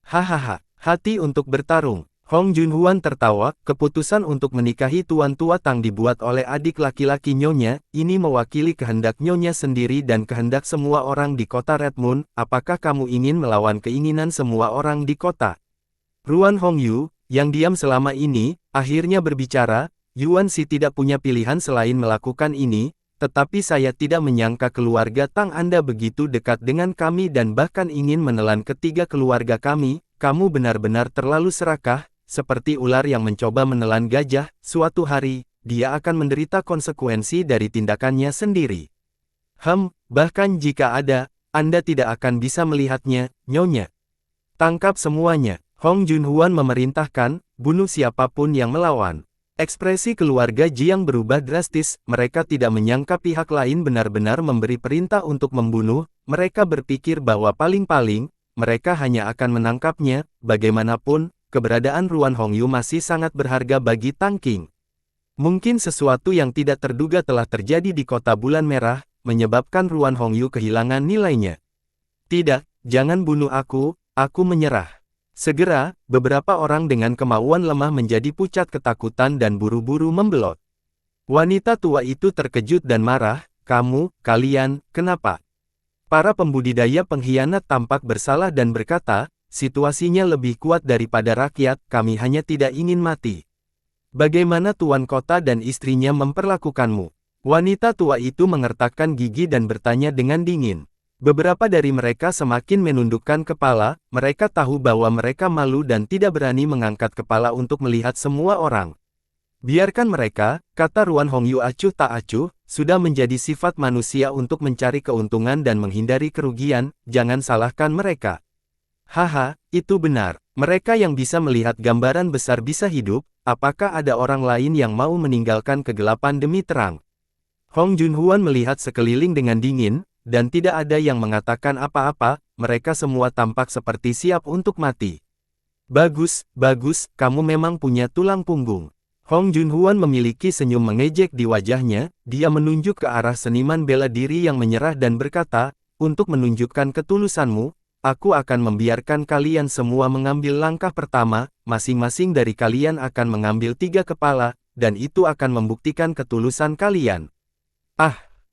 Hahaha, hati untuk bertarung. Hong Junhuan tertawa, keputusan untuk menikahi Tuan Tua Tang dibuat oleh adik laki-laki Nyonya, ini mewakili kehendak Nyonya sendiri dan kehendak semua orang di kota Red Moon, apakah kamu ingin melawan keinginan semua orang di kota? Ruan Hongyu, yang diam selama ini, akhirnya berbicara, Yuan Si tidak punya pilihan selain melakukan ini, tetapi saya tidak menyangka keluarga Tang Anda begitu dekat dengan kami dan bahkan ingin menelan ketiga keluarga kami, kamu benar-benar terlalu serakah. Seperti ular yang mencoba menelan gajah, suatu hari, dia akan menderita konsekuensi dari tindakannya sendiri. Bahkan jika ada, Anda tidak akan bisa melihatnya, Nyonya. Tangkap semuanya. Hong Junhuan memerintahkan, bunuh siapapun yang melawan. Ekspresi keluarga Jiang berubah drastis, mereka tidak menyangka pihak lain benar-benar memberi perintah untuk membunuh, mereka berpikir bahwa paling-paling, mereka hanya akan menangkapnya, bagaimanapun, keberadaan Ruan Hongyu masih sangat berharga bagi Tang Qing. Mungkin sesuatu yang tidak terduga telah terjadi di Kota Bulan Merah, menyebabkan Ruan Hongyu kehilangan nilainya. Tidak, jangan bunuh aku menyerah. Segera, beberapa orang dengan kemauan lemah menjadi pucat ketakutan dan buru-buru membelot. Wanita tua itu terkejut dan marah, kalian, kenapa? Para pembudidaya pengkhianat tampak bersalah dan berkata, situasinya lebih kuat daripada rakyat, kami hanya tidak ingin mati. Bagaimana Tuan Kota dan istrinya memperlakukanmu? Wanita tua itu mengertakkan gigi dan bertanya dengan dingin. Beberapa dari mereka semakin menundukkan kepala, mereka tahu bahwa mereka malu dan tidak berani mengangkat kepala untuk melihat semua orang. Biarkan mereka, kata Ruan Hongyu acuh tak acuh, sudah menjadi sifat manusia untuk mencari keuntungan dan menghindari kerugian, jangan salahkan mereka. Haha, itu benar. Mereka yang bisa melihat gambaran besar bisa hidup, apakah ada orang lain yang mau meninggalkan kegelapan demi terang? Hong Junhuan melihat sekeliling dengan dingin, dan tidak ada yang mengatakan apa-apa, mereka semua tampak seperti siap untuk mati. Bagus, kamu memang punya tulang punggung. Hong Junhuan memiliki senyum mengejek di wajahnya, dia menunjuk ke arah seniman bela diri yang menyerah dan berkata, untuk menunjukkan ketulusanmu, aku akan membiarkan kalian semua mengambil langkah pertama, masing-masing dari kalian akan mengambil 3 kepala, dan itu akan membuktikan ketulusan kalian.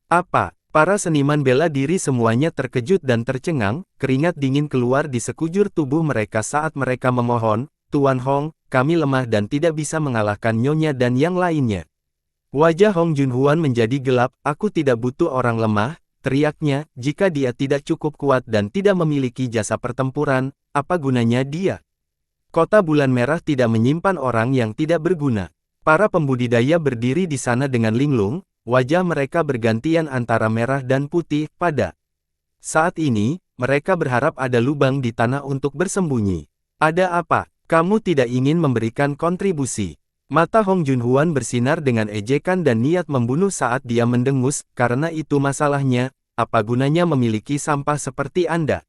Apa? Para seniman bela diri semuanya terkejut dan tercengang, keringat dingin keluar di sekujur tubuh mereka saat mereka memohon, Tuan Hong, kami lemah dan tidak bisa mengalahkan Nyonya dan yang lainnya. Wajah Hong Junhuan menjadi gelap, aku tidak butuh orang lemah, teriaknya, jika dia tidak cukup kuat dan tidak memiliki jasa pertempuran, apa gunanya dia? Kota Bulan Merah tidak menyimpan orang yang tidak berguna. Para pembudidaya berdiri di sana dengan linglung, wajah mereka bergantian antara merah dan putih, pada saat ini, mereka berharap ada lubang di tanah untuk bersembunyi. Ada apa? Kamu tidak ingin memberikan kontribusi? Mata Hong Junhuan bersinar dengan ejekan dan niat membunuh saat dia mendengus, karena itu masalahnya, apa gunanya memiliki sampah seperti Anda?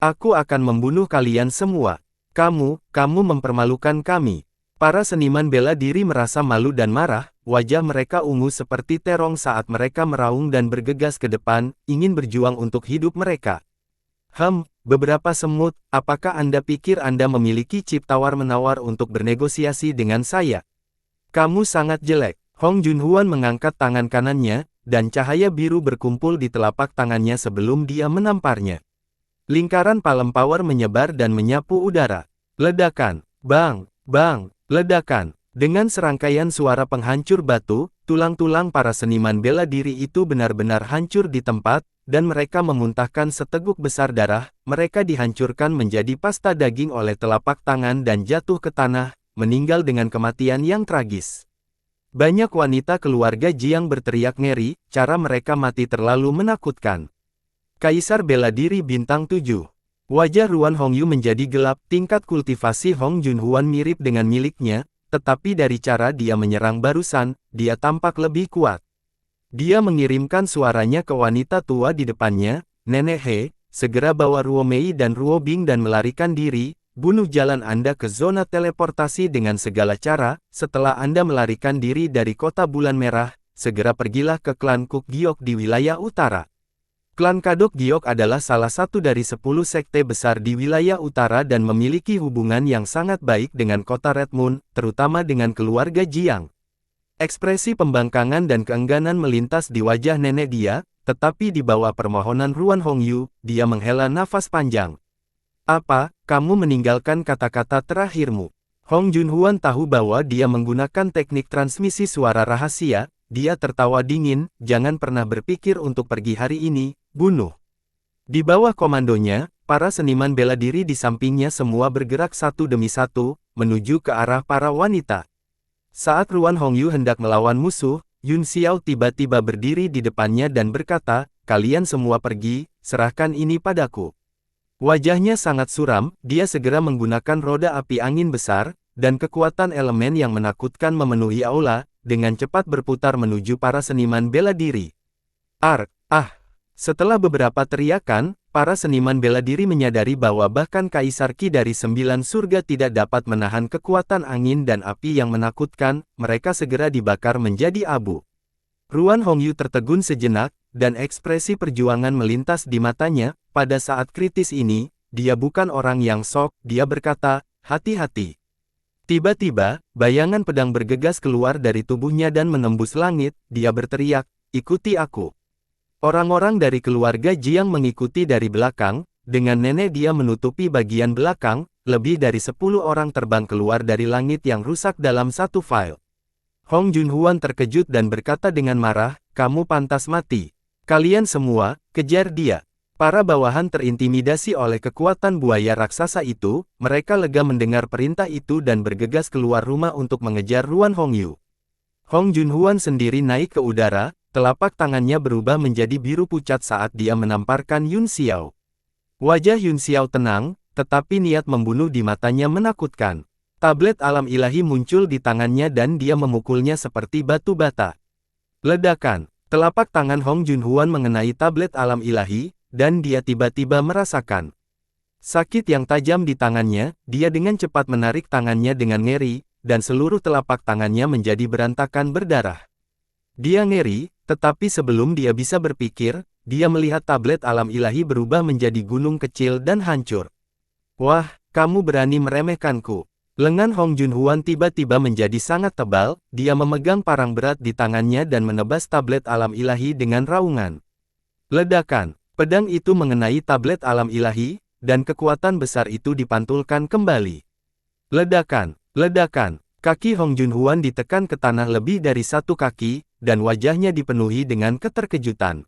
Aku akan membunuh kalian semua. Kamu mempermalukan kami. Para seniman bela diri merasa malu dan marah, wajah mereka ungu seperti terong saat mereka meraung dan bergegas ke depan, ingin berjuang untuk hidup mereka. Beberapa semut, apakah Anda pikir Anda memiliki chip tawar-menawar untuk bernegosiasi dengan saya? Kamu sangat jelek. Hong Junhuan mengangkat tangan kanannya, dan cahaya biru berkumpul di telapak tangannya sebelum dia menamparnya. Lingkaran palem power menyebar dan menyapu udara. Ledakan, bang, bang, ledakan. Dengan serangkaian suara penghancur batu, tulang-tulang para seniman bela diri itu benar-benar hancur di tempat, dan mereka memuntahkan seteguk besar darah, mereka dihancurkan menjadi pasta daging oleh telapak tangan dan jatuh ke tanah, meninggal dengan kematian yang tragis. Banyak wanita keluarga Jiang berteriak ngeri, cara mereka mati terlalu menakutkan. Kaisar Bela Diri Bintang 7. Wajah Ruan Hongyu menjadi gelap, tingkat kultivasi Hong Junhuan mirip dengan miliknya, tetapi dari cara dia menyerang barusan, dia tampak lebih kuat. Dia mengirimkan suaranya ke wanita tua di depannya, Nenek He, segera bawa Ruo Mei dan Ruo Bing dan melarikan diri, bunuh jalan Anda ke zona teleportasi dengan segala cara, setelah Anda melarikan diri dari kota Bulan Merah, segera pergilah ke klan Kuk Giok di wilayah utara. Klan Kadok Giok adalah salah satu dari 10 sekte besar di wilayah utara dan memiliki hubungan yang sangat baik dengan kota Red Moon, terutama dengan keluarga Jiang. Ekspresi pembangkangan dan keengganan melintas di wajah nenek dia, tetapi di bawah permohonan Ruan Hongyu, dia menghela nafas panjang. Apa, kamu meninggalkan kata-kata terakhirmu? Hong Junhuan tahu bahwa dia menggunakan teknik transmisi suara rahasia, dia tertawa dingin, jangan pernah berpikir untuk pergi hari ini, bunuh. Di bawah komandonya, para seniman bela diri di sampingnya semua bergerak satu demi satu, menuju ke arah para wanita. Saat Ruan Hongyu hendak melawan musuh, Yun Xiao tiba-tiba berdiri di depannya dan berkata, kalian semua pergi, serahkan ini padaku. Wajahnya sangat suram, dia segera menggunakan roda api angin besar, dan kekuatan elemen yang menakutkan memenuhi aula, dengan cepat berputar menuju para seniman bela diri. Setelah beberapa teriakan, para seniman bela diri menyadari bahwa bahkan Kaisar Qi dari 9 surga tidak dapat menahan kekuatan angin dan api yang menakutkan, mereka segera dibakar menjadi abu. Ruan Hongyu tertegun sejenak, dan ekspresi perjuangan melintas di matanya, pada saat kritis ini, dia bukan orang yang sok, dia berkata, hati-hati. Tiba-tiba, bayangan pedang bergegas keluar dari tubuhnya dan menembus langit, dia berteriak, ikuti aku. Orang-orang dari keluarga Jiang mengikuti dari belakang, dengan nenek dia menutupi bagian belakang, lebih dari 10 orang terbang keluar dari langit yang rusak dalam satu file. Hong Junhuan terkejut dan berkata dengan marah, kamu pantas mati. Kalian semua, kejar dia. Para bawahan terintimidasi oleh kekuatan buaya raksasa itu, mereka lega mendengar perintah itu dan bergegas keluar rumah untuk mengejar Ruan Hongyu. Hong Junhuan sendiri naik ke udara, telapak tangannya berubah menjadi biru pucat saat dia menamparkan Yun Xiao. Wajah Yun Xiao tenang, tetapi niat membunuh di matanya menakutkan. Tablet alam ilahi muncul di tangannya dan dia memukulnya seperti batu bata. Ledakan, telapak tangan Hong Junhuan mengenai tablet alam ilahi, dan dia tiba-tiba merasakan sakit yang tajam di tangannya, dia dengan cepat menarik tangannya dengan ngeri, dan seluruh telapak tangannya menjadi berantakan berdarah. Dia ngeri, tetapi sebelum dia bisa berpikir, dia melihat tablet alam ilahi berubah menjadi gunung kecil dan hancur. Wah, kamu berani meremehkanku. Lengan Hong Junhuan tiba-tiba menjadi sangat tebal, dia memegang parang berat di tangannya dan menebas tablet alam ilahi dengan raungan. Ledakan, pedang itu mengenai tablet alam ilahi, dan kekuatan besar itu dipantulkan kembali. Ledakan, Kaki Hong Junhuan ditekan ke tanah lebih dari satu kaki, dan wajahnya dipenuhi dengan keterkejutan.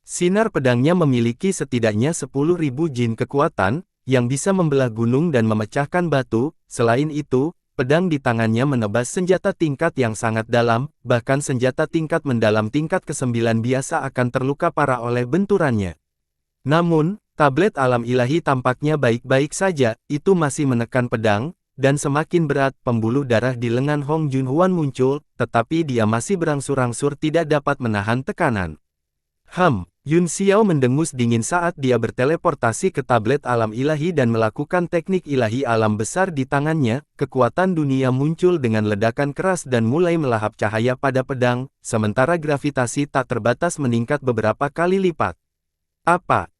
Sinar pedangnya memiliki setidaknya 10.000 jin kekuatan, yang bisa membelah gunung dan memecahkan batu. Selain itu, pedang di tangannya menebas senjata tingkat yang sangat dalam, bahkan senjata tingkat mendalam tingkat ke-9 biasa akan terluka parah oleh benturannya. Namun, tablet alam ilahi tampaknya baik-baik saja, itu masih menekan pedang, dan semakin berat. Pembuluh darah di lengan Hong Junhuan muncul, tetapi dia masih berangsur-angsur tidak dapat menahan tekanan. Yun Xiao mendengus dingin saat dia berteleportasi ke tablet alam ilahi dan melakukan teknik ilahi alam besar di tangannya. Kekuatan dunia muncul dengan ledakan keras dan mulai melahap cahaya pada pedang, sementara gravitasi tak terbatas meningkat beberapa kali lipat. Apa?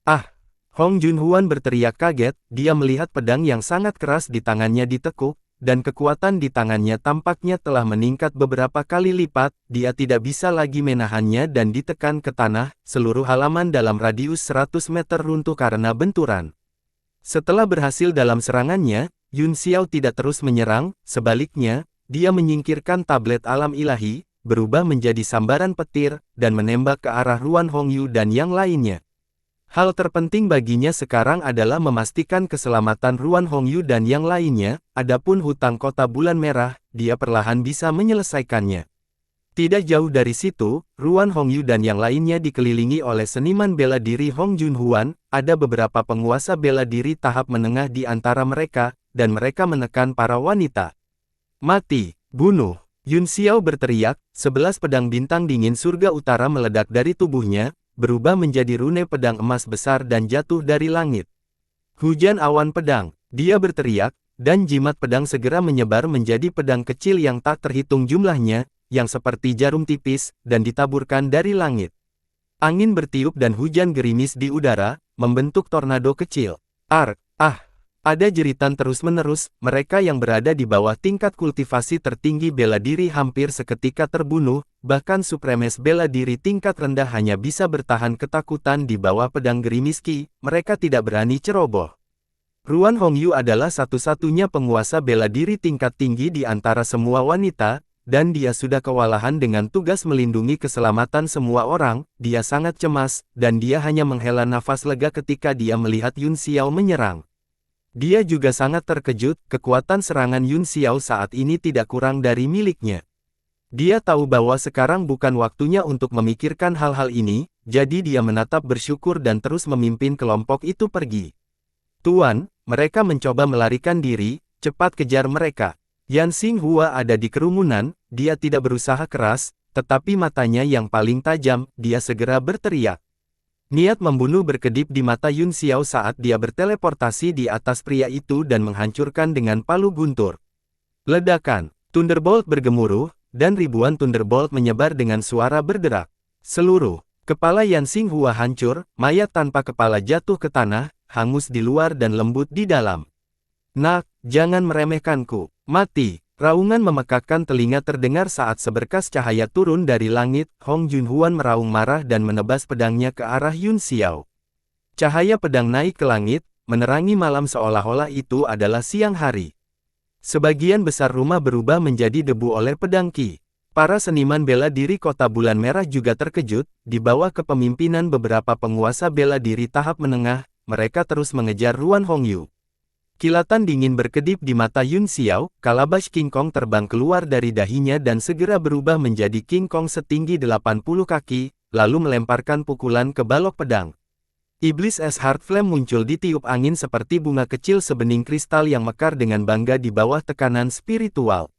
Hong Junhuan berteriak kaget, dia melihat pedang yang sangat keras di tangannya ditekuk, dan kekuatan di tangannya tampaknya telah meningkat beberapa kali lipat. Dia tidak bisa lagi menahannya dan ditekan ke tanah. Seluruh halaman dalam radius 100 meter runtuh karena benturan. Setelah berhasil dalam serangannya, Yun Xiao tidak terus menyerang, sebaliknya, dia menyingkirkan tablet alam ilahi, berubah menjadi sambaran petir, dan menembak ke arah Ruan Hongyu dan yang lainnya. Hal terpenting baginya sekarang adalah memastikan keselamatan Ruan Hongyu dan yang lainnya. Adapun hutang kota bulan merah, dia perlahan bisa menyelesaikannya. Tidak jauh dari situ, Ruan Hongyu dan yang lainnya dikelilingi oleh seniman bela diri Hong Junhuan. Ada beberapa penguasa bela diri tahap menengah di antara mereka, dan mereka menekan para wanita. Mati, bunuh! Yun Xiao berteriak, 11 pedang bintang dingin surga utara meledak dari tubuhnya, berubah menjadi rune pedang emas besar dan jatuh dari langit. Hujan awan pedang, dia berteriak, dan jimat pedang segera menyebar menjadi pedang kecil yang tak terhitung jumlahnya, yang seperti jarum tipis, dan ditaburkan dari langit. Angin bertiup dan hujan gerimis di udara, membentuk tornado kecil. Ada jeritan terus-menerus. Mereka yang berada di bawah tingkat kultivasi tertinggi bela diri hampir seketika terbunuh, bahkan supremes bela diri tingkat rendah hanya bisa bertahan ketakutan di bawah pedang gerimis Qi. Mereka tidak berani ceroboh. Ruan Hongyu adalah satu-satunya penguasa bela diri tingkat tinggi di antara semua wanita, dan dia sudah kewalahan dengan tugas melindungi keselamatan semua orang. Dia sangat cemas, dan dia hanya menghela nafas lega ketika dia melihat Yun Xiao menyerang. Dia juga sangat terkejut, kekuatan serangan Yun Xiao saat ini tidak kurang dari miliknya. Dia tahu bahwa sekarang bukan waktunya untuk memikirkan hal-hal ini, jadi dia menatap bersyukur dan terus memimpin kelompok itu pergi. Tuan, mereka mencoba melarikan diri, cepat kejar mereka. Yan Xinghua ada di kerumunan, dia tidak berusaha keras, tetapi matanya yang paling tajam, dia segera berteriak. Niat membunuh berkedip di mata Yun Xiao saat dia berteleportasi di atas pria itu dan menghancurkan dengan palu guntur. Ledakan, Thunderbolt bergemuruh, dan ribuan Thunderbolt menyebar dengan suara berderak. Seluruh kepala Yan Xinghua hancur, mayat tanpa kepala jatuh ke tanah, hangus di luar dan lembut di dalam. Nak, jangan meremehkanku, mati! Raungan memekakkan telinga terdengar saat seberkas cahaya turun dari langit. Hong Junhuan meraung marah dan menebas pedangnya ke arah Yun Xiao. Cahaya pedang naik ke langit, menerangi malam seolah-olah itu adalah siang hari. Sebagian besar rumah berubah menjadi debu oleh pedang Qi. Para seniman bela diri kota bulan merah juga terkejut. Di bawah kepemimpinan beberapa penguasa bela diri tahap menengah, mereka terus mengejar Ruan Hongyu. Kilatan dingin berkedip di mata Yun Xiao, kalabash King Kong terbang keluar dari dahinya dan segera berubah menjadi King Kong setinggi 80 kaki, lalu melemparkan pukulan ke balok pedang. Iblis es Heart Flame muncul di tiup angin seperti bunga kecil sebening kristal yang mekar dengan bangga di bawah tekanan spiritual.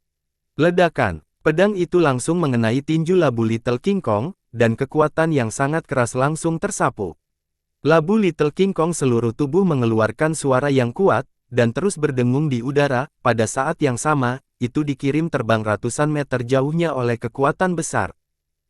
Ledakan, pedang itu langsung mengenai tinju labu Little King Kong, dan kekuatan yang sangat keras langsung tersapu. Labu Little King Kong seluruh tubuh mengeluarkan suara yang kuat, dan terus berdengung di udara. Pada saat yang sama, itu dikirim terbang ratusan meter jauhnya oleh kekuatan besar.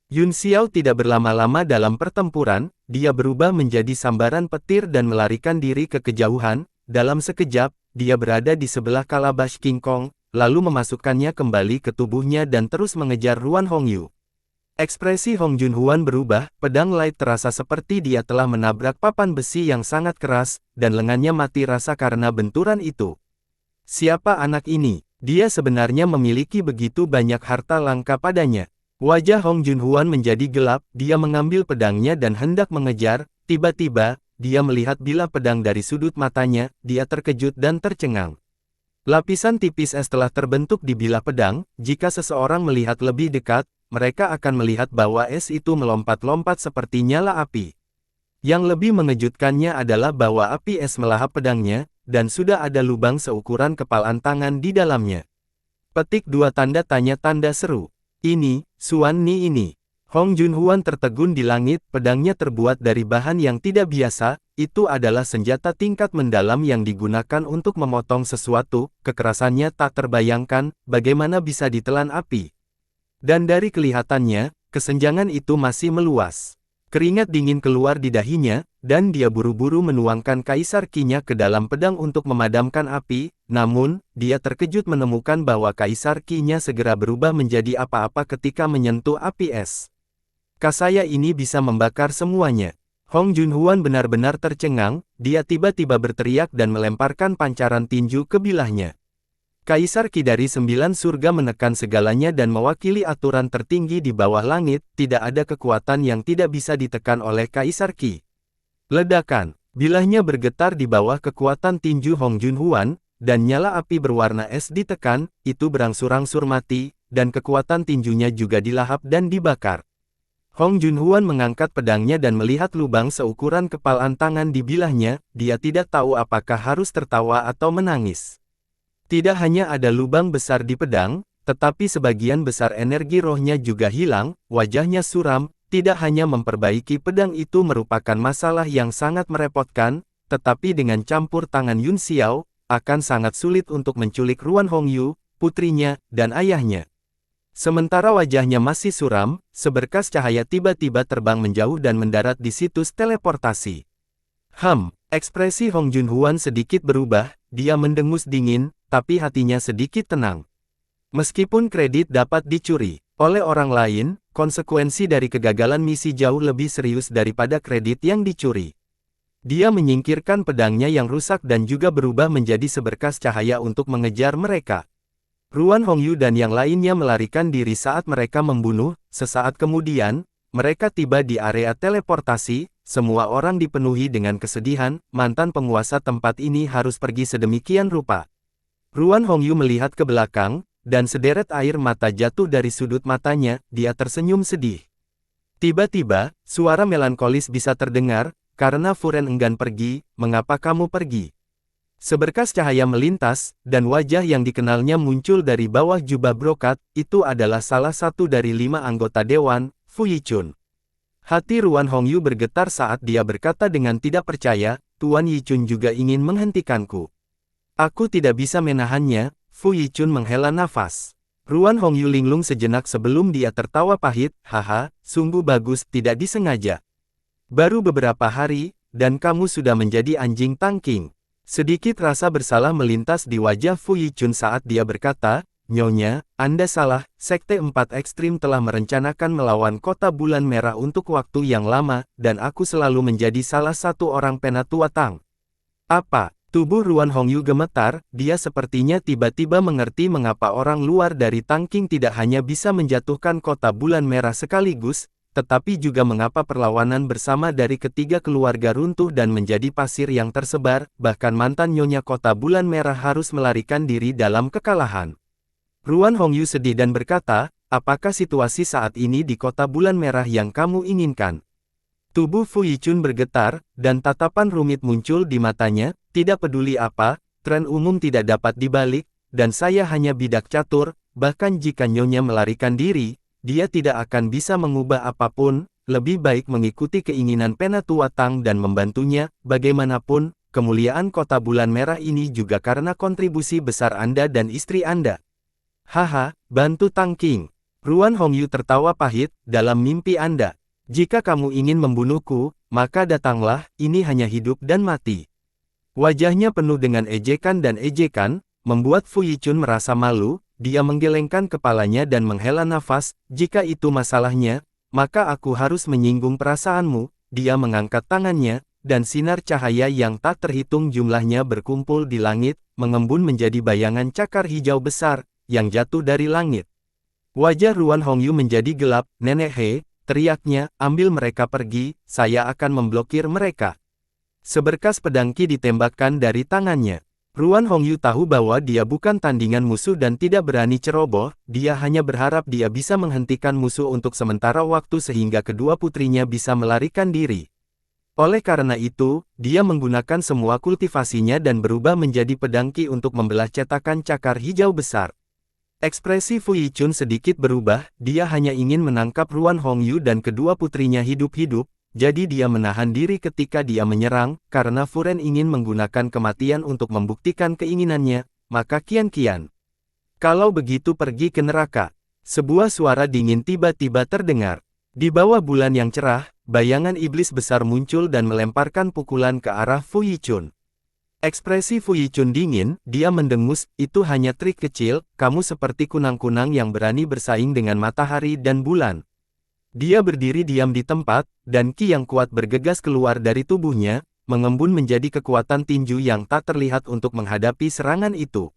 Yun Xiao tidak berlama-lama dalam pertempuran, dia berubah menjadi sambaran petir dan melarikan diri ke kejauhan. Dalam sekejap, dia berada di sebelah kalabash King Kong, lalu memasukkannya kembali ke tubuhnya dan terus mengejar Ruan Hongyu. Ekspresi Hong Junhuan berubah, pedang light terasa seperti dia telah menabrak papan besi yang sangat keras, dan lengannya mati rasa karena benturan itu. Siapa anak ini? Dia sebenarnya memiliki begitu banyak harta langka padanya. Wajah Hong Junhuan menjadi gelap, dia mengambil pedangnya dan hendak mengejar, tiba-tiba, dia melihat bilah pedang dari sudut matanya, dia terkejut dan tercengang. Lapisan tipis es telah terbentuk di bilah pedang, jika seseorang melihat lebih dekat, mereka akan melihat bahwa es itu melompat-lompat seperti nyala api. Yang lebih mengejutkannya adalah bahwa api es melahap pedangnya, dan sudah ada lubang seukuran kepalan tangan di dalamnya. Petik 2 tanda tanya tanda seru. Ini, Suan Ni ini. Hong Junhuan tertegun di langit, pedangnya terbuat dari bahan yang tidak biasa, itu adalah senjata tingkat mendalam yang digunakan untuk memotong sesuatu, kekerasannya tak terbayangkan, bagaimana bisa ditelan api. Dan dari kelihatannya, kesenjangan itu masih meluas. Keringat dingin keluar di dahinya, dan dia buru-buru menuangkan kaisar Qi-nya ke dalam pedang untuk memadamkan api, namun, dia terkejut menemukan bahwa kaisar Qi-nya segera berubah menjadi apa-apa ketika menyentuh api es. Kasaya ini bisa membakar semuanya. Hong Junhuan benar-benar tercengang, dia tiba-tiba berteriak dan melemparkan pancaran tinju ke bilahnya. Kaisar Qi dari 9 surga menekan segalanya dan mewakili aturan tertinggi di bawah langit, tidak ada kekuatan yang tidak bisa ditekan oleh Kaisar Qi. Ledakan, bilahnya bergetar di bawah kekuatan tinju Hong Junhuan, dan nyala api berwarna es ditekan, itu berangsur-angsur mati, dan kekuatan tinjunya juga dilahap dan dibakar. Hong Junhuan mengangkat pedangnya dan melihat lubang seukuran kepalan tangan di bilahnya, dia tidak tahu apakah harus tertawa atau menangis. Tidak hanya ada lubang besar di pedang, tetapi sebagian besar energi rohnya juga hilang, wajahnya suram, tidak hanya memperbaiki pedang itu merupakan masalah yang sangat merepotkan, tetapi dengan campur tangan Yun Xiao, akan sangat sulit untuk menculik Ruan Hongyu, putrinya, dan ayahnya. Sementara wajahnya masih suram, seberkas cahaya tiba-tiba terbang menjauh dan mendarat di situs teleportasi. Ekspresi Hong Junhuan sedikit berubah, dia mendengus dingin, tapi hatinya sedikit tenang. Meskipun kredit dapat dicuri oleh orang lain, konsekuensi dari kegagalan misi jauh lebih serius daripada kredit yang dicuri. Dia menyingkirkan pedangnya yang rusak dan juga berubah menjadi seberkas cahaya untuk mengejar mereka. Ruan Hongyu dan yang lainnya melarikan diri saat mereka membunuh, sesaat kemudian, mereka tiba di area teleportasi. Semua orang dipenuhi dengan kesedihan, mantan penguasa tempat ini harus pergi sedemikian rupa. Ruan Hongyu melihat ke belakang, dan sederet air mata jatuh dari sudut matanya, dia tersenyum sedih. Tiba-tiba, suara melankolis bisa terdengar, karena Furen enggan pergi, mengapa kamu pergi? Seberkas cahaya melintas, dan wajah yang dikenalnya muncul dari bawah jubah brokat, itu adalah salah satu dari 5 anggota dewan, Fu Yichun. Hati Ruan Hongyu bergetar saat dia berkata dengan tidak percaya, Tuan Yichun juga ingin menghentikanku. Aku tidak bisa menahannya, Fu Yichun menghela nafas. Ruan Hongyu linglung sejenak sebelum dia tertawa pahit, haha, sungguh bagus, tidak disengaja. Baru beberapa hari, dan kamu sudah menjadi anjing tangking. Sedikit rasa bersalah melintas di wajah Fu Yichun saat dia berkata, Nyonya, Anda salah, Sekte 4 Ekstrim telah merencanakan melawan Kota Bulan Merah untuk waktu yang lama, dan aku selalu menjadi salah satu orang penatua Tang. Apa? Tubuh Ruan Hongyu gemetar, dia sepertinya tiba-tiba mengerti mengapa orang luar dari Tangking tidak hanya bisa menjatuhkan Kota Bulan Merah sekaligus, tetapi juga mengapa perlawanan bersama dari ketiga keluarga runtuh dan menjadi pasir yang tersebar, bahkan mantan Nyonya Kota Bulan Merah harus melarikan diri dalam kekalahan. Ruan Hongyu sedih dan berkata, apakah situasi saat ini di Kota Bulan Merah yang kamu inginkan? Tubuh Fu Yichun bergetar, dan tatapan rumit muncul di matanya, tidak peduli apa, tren umum tidak dapat dibalik, dan saya hanya bidak catur, bahkan jika Nyonya melarikan diri, dia tidak akan bisa mengubah apapun, lebih baik mengikuti keinginan Penatua Tang dan membantunya, bagaimanapun, kemuliaan Kota Bulan Merah ini juga karena kontribusi besar Anda dan istri Anda. Haha, bantu Tangking. Ruan Hongyu tertawa pahit, dalam mimpi Anda. Jika kamu ingin membunuhku, maka datanglah, ini hanya hidup dan mati. Wajahnya penuh dengan ejekan dan ejekan, membuat Fu Yichun merasa malu, dia menggelengkan kepalanya dan menghela nafas, jika itu masalahnya, maka aku harus menyinggung perasaanmu, dia mengangkat tangannya, dan sinar cahaya yang tak terhitung jumlahnya berkumpul di langit, mengembun menjadi bayangan cakar hijau besar, yang jatuh dari langit. Wajah Ruan Hongyu menjadi gelap. "Nenek He," teriaknya, "ambil mereka pergi, saya akan memblokir mereka." Seberkas pedang Qi ditembakkan dari tangannya. Ruan Hongyu tahu bahwa dia bukan tandingan musuh dan tidak berani ceroboh, dia hanya berharap dia bisa menghentikan musuh untuk sementara waktu sehingga kedua putrinya bisa melarikan diri. Oleh karena itu, dia menggunakan semua kultivasinya dan berubah menjadi pedang Qi untuk membelah cetakan cakar hijau besar. Ekspresi Fu Yichun sedikit berubah, dia hanya ingin menangkap Ruan Hongyu dan kedua putrinya hidup-hidup, jadi dia menahan diri ketika dia menyerang, karena Fu Ren ingin menggunakan kematian untuk membuktikan keinginannya, maka kian-kian. "Kalau begitu pergi ke neraka." Sebuah suara dingin tiba-tiba terdengar. Di bawah bulan yang cerah, bayangan iblis besar muncul dan melemparkan pukulan ke arah Fu Yichun. Ekspresi Fu Yichun dingin, dia mendengus, "Itu hanya trik kecil, kamu seperti kunang-kunang yang berani bersaing dengan matahari dan bulan." Dia berdiri diam di tempat, dan Qi yang kuat bergegas keluar dari tubuhnya, mengembun menjadi kekuatan tinju yang tak terlihat untuk menghadapi serangan itu.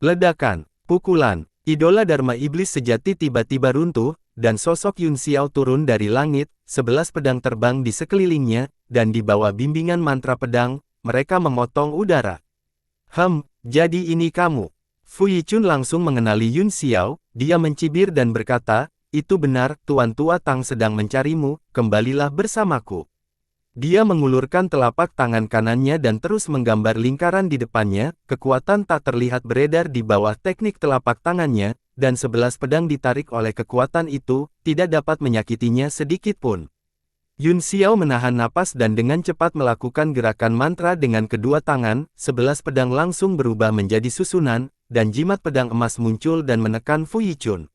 Ledakan, pukulan, idola Dharma Iblis sejati tiba-tiba runtuh, dan sosok Yun Xiao turun dari langit, 11 pedang terbang di sekelilingnya, dan di bawah bimbingan mantra pedang, mereka memotong udara. Jadi ini kamu." Fu Yichun langsung mengenali Yun Xiao, dia mencibir dan berkata, "Itu benar, Tuan Tua Tang sedang mencarimu, kembalilah bersamaku." Dia mengulurkan telapak tangan kanannya dan terus menggambar lingkaran di depannya, kekuatan tak terlihat beredar di bawah teknik telapak tangannya, dan 11 pedang ditarik oleh kekuatan itu, tidak dapat menyakitinya sedikit pun. Yun Xiao menahan napas dan dengan cepat melakukan gerakan mantra dengan kedua tangan, 11 pedang langsung berubah menjadi susunan, dan jimat pedang emas muncul dan menekan Fu Yichun.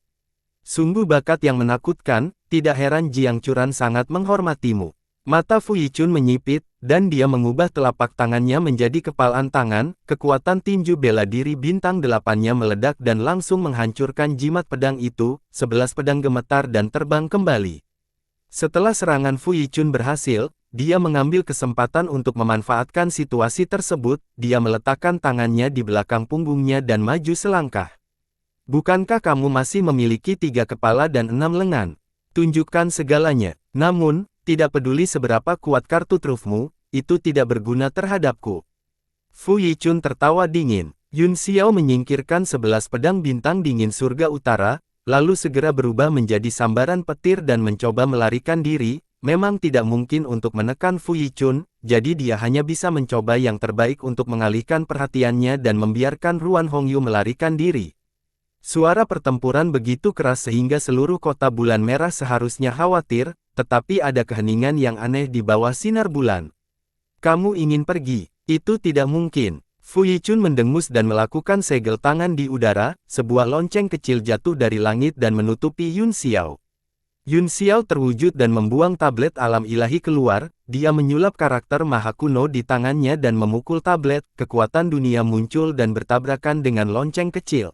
"Sungguh bakat yang menakutkan, tidak heran Jiang Churan sangat menghormatimu." Mata Fu Yichun menyipit, dan dia mengubah telapak tangannya menjadi kepalan tangan, kekuatan tinju bela diri bintang 8-nya meledak dan langsung menghancurkan jimat pedang itu, 11 pedang gemetar dan terbang kembali. Setelah serangan Fu Yichun berhasil, dia mengambil kesempatan untuk memanfaatkan situasi tersebut, dia meletakkan tangannya di belakang punggungnya dan maju selangkah. "Bukankah kamu masih memiliki 3 kepala dan 6 lengan? Tunjukkan segalanya." "Namun, tidak peduli seberapa kuat kartu trufmu, itu tidak berguna terhadapku." Fu Yichun tertawa dingin. Yun Xiao menyingkirkan 11 pedang bintang dingin surga utara, lalu segera berubah menjadi sambaran petir dan mencoba melarikan diri. Memang tidak mungkin untuk menekan Fu Yichun, jadi dia hanya bisa mencoba yang terbaik untuk mengalihkan perhatiannya dan membiarkan Ruan Hongyu melarikan diri. Suara pertempuran begitu keras sehingga seluruh kota bulan merah seharusnya khawatir, tetapi ada keheningan yang aneh di bawah sinar bulan. "Kamu ingin pergi? Itu tidak mungkin." Fu Yichun mendengus dan melakukan segel tangan di udara, sebuah lonceng kecil jatuh dari langit dan menutupi Yun Xiao. Yun Xiao terwujud dan membuang tablet alam ilahi keluar, dia menyulap karakter maha kuno di tangannya dan memukul tablet, kekuatan dunia muncul dan bertabrakan dengan lonceng kecil.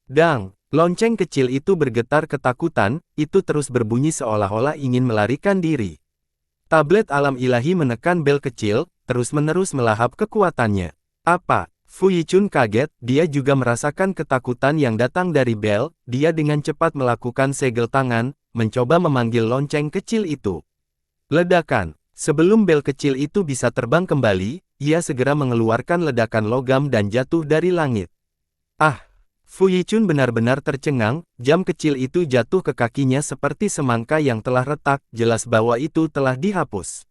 Dang! Lonceng kecil itu bergetar ketakutan, itu terus berbunyi seolah-olah ingin melarikan diri. Tablet alam ilahi menekan bel kecil, terus-menerus melahap kekuatannya. "Apa?" Fu Yichun kaget, dia juga merasakan ketakutan yang datang dari bel, dia dengan cepat melakukan segel tangan, mencoba memanggil lonceng kecil itu. Ledakan! Sebelum bel kecil itu bisa terbang kembali, ia segera mengeluarkan ledakan logam dan jatuh dari langit. "Ah!" Fu Yichun benar-benar tercengang, jam kecil itu jatuh ke kakinya seperti semangka yang telah retak, jelas bahwa itu telah dihapus.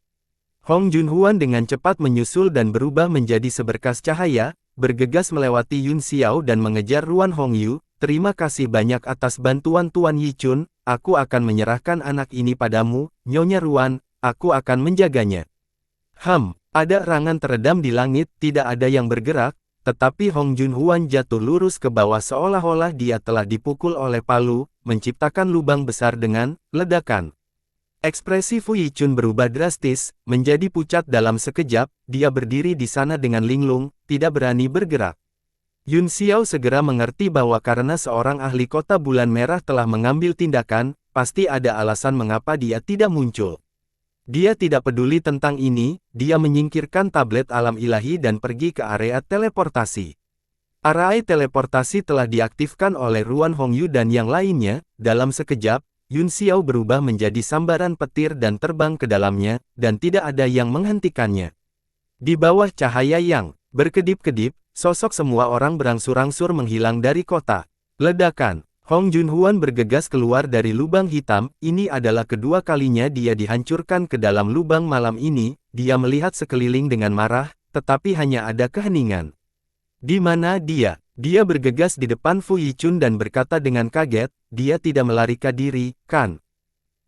Hong Junhuan dengan cepat menyusul dan berubah menjadi seberkas cahaya, bergegas melewati Yun Xiao dan mengejar Ruan Hongyu. "Terima kasih banyak atas bantuan Tuan Yichun, aku akan menyerahkan anak ini padamu, Nyonya Ruan, aku akan menjaganya." Ada erangan teredam di langit, tidak ada yang bergerak, tetapi Hong Junhuan jatuh lurus ke bawah seolah-olah dia telah dipukul oleh palu, menciptakan lubang besar dengan ledakan. Ekspresi Fu Yichun berubah drastis, menjadi pucat dalam sekejap, dia berdiri di sana dengan linglung, tidak berani bergerak. Yun Xiao segera mengerti bahwa karena seorang ahli kota bulan merah telah mengambil tindakan, pasti ada alasan mengapa dia tidak muncul. Dia tidak peduli tentang ini, dia menyingkirkan tablet alam ilahi dan pergi ke area teleportasi. Area teleportasi telah diaktifkan oleh Ruan Hongyu dan yang lainnya. Dalam sekejap, Yun Xiao berubah menjadi sambaran petir dan terbang ke dalamnya, dan tidak ada yang menghentikannya. Di bawah cahaya yang berkedip-kedip, sosok semua orang berangsur-angsur menghilang dari kota. Ledakan. Hong Junhuan bergegas keluar dari lubang hitam. Ini adalah kedua kalinya dia dihancurkan ke dalam lubang malam ini. Dia melihat sekeliling dengan marah, tetapi hanya ada keheningan. Di mana dia? Dia bergegas di depan Fu Yichun dan berkata dengan kaget, dia tidak melarikan diri, kan?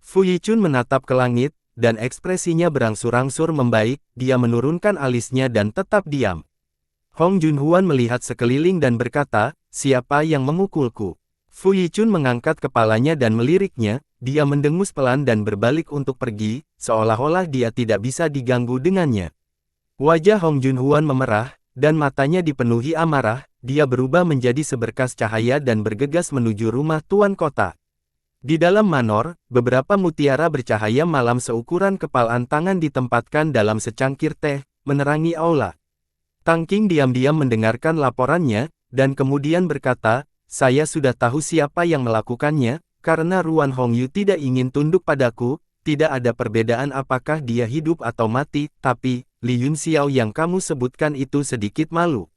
Fu Yichun menatap ke langit, dan ekspresinya berangsur-angsur membaik. Dia menurunkan alisnya dan tetap diam. Hong Junhuan melihat sekeliling dan berkata, siapa yang memukulku? Fu Yichun mengangkat kepalanya dan meliriknya. Dia mendengus pelan dan berbalik untuk pergi, seolah-olah dia tidak bisa diganggu dengannya. Wajah Hong Junhuan memerah, dan matanya dipenuhi amarah. Dia berubah menjadi seberkas cahaya dan bergegas menuju rumah tuan kota. Di dalam manor, beberapa mutiara bercahaya malam seukuran kepalan tangan ditempatkan dalam secangkir teh, menerangi aula. Tang Qing diam-diam mendengarkan laporannya, dan kemudian berkata, saya sudah tahu siapa yang melakukannya, karena Ruan Hongyu tidak ingin tunduk padaku. Tidak ada perbedaan apakah dia hidup atau mati, tapi, Li Yun Xiao yang kamu sebutkan itu sedikit malu.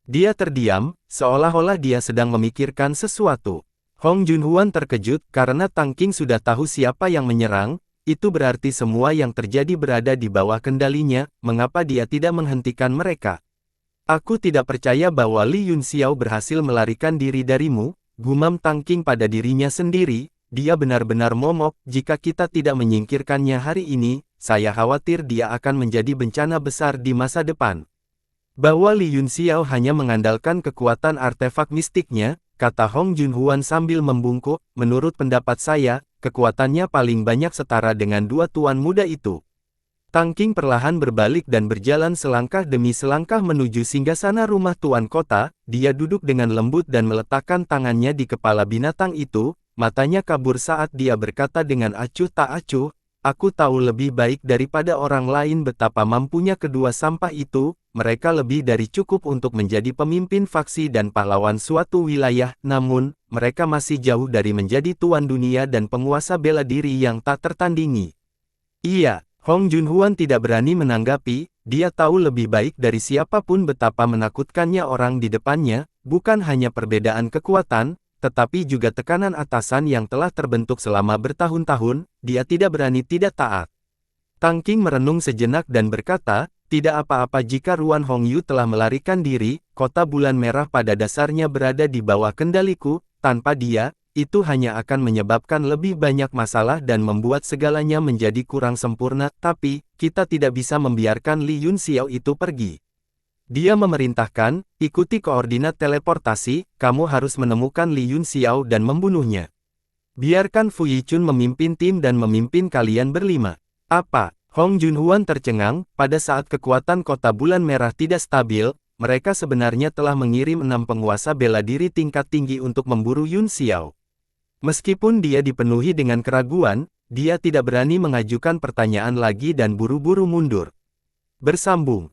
Dia terdiam, seolah-olah dia sedang memikirkan sesuatu. Hong Junhuan terkejut, karena Tang Qing sudah tahu siapa yang menyerang. Itu berarti semua yang terjadi berada di bawah kendalinya. Mengapa dia tidak menghentikan mereka? Aku tidak percaya bahwa Li Yun Xiao berhasil melarikan diri darimu, gumam Tang Qing pada dirinya sendiri. Dia benar-benar momok. Jika kita tidak menyingkirkannya hari ini, saya khawatir dia akan menjadi bencana besar di masa depan. Bahwa Li Yun Xiao hanya mengandalkan kekuatan artefak mistiknya, kata Hong Junhuan sambil membungkuk, menurut pendapat saya, kekuatannya paling banyak setara dengan dua tuan muda itu. Tang Qing perlahan berbalik dan berjalan selangkah demi selangkah menuju singgasana rumah tuan kota. Dia duduk dengan lembut dan meletakkan tangannya di kepala binatang itu. Matanya kabur saat dia berkata dengan acuh tak acuh, aku tahu lebih baik daripada orang lain betapa mampunya kedua sampah itu. Mereka lebih dari cukup untuk menjadi pemimpin faksi dan pahlawan suatu wilayah, namun, mereka masih jauh dari menjadi tuan dunia dan penguasa bela diri yang tak tertandingi. Iya. Hong Junhuan tidak berani menanggapi. Dia tahu lebih baik dari siapapun betapa menakutkannya orang di depannya, bukan hanya perbedaan kekuatan, tetapi juga tekanan atasan yang telah terbentuk selama bertahun-tahun. Dia tidak berani tidak taat. Tang Qing merenung sejenak dan berkata, tidak apa-apa jika Ruan Hongyu telah melarikan diri. Kota bulan merah pada dasarnya berada di bawah kendaliku. Tanpa dia, itu hanya akan menyebabkan lebih banyak masalah dan membuat segalanya menjadi kurang sempurna. Tapi, kita tidak bisa membiarkan Li Yun Xiao itu pergi. Dia memerintahkan, ikuti koordinat teleportasi, kamu harus menemukan Li Yun Xiao dan membunuhnya. Biarkan Fu Yichun memimpin tim dan memimpin kalian berlima. Apa? Hong Junhuan tercengang. Pada saat kekuatan kota bulan merah tidak stabil, mereka sebenarnya telah mengirim 6 penguasa bela diri tingkat tinggi untuk memburu Yun Xiao. Meskipun dia dipenuhi dengan keraguan, dia tidak berani mengajukan pertanyaan lagi dan buru-buru mundur. Bersambung.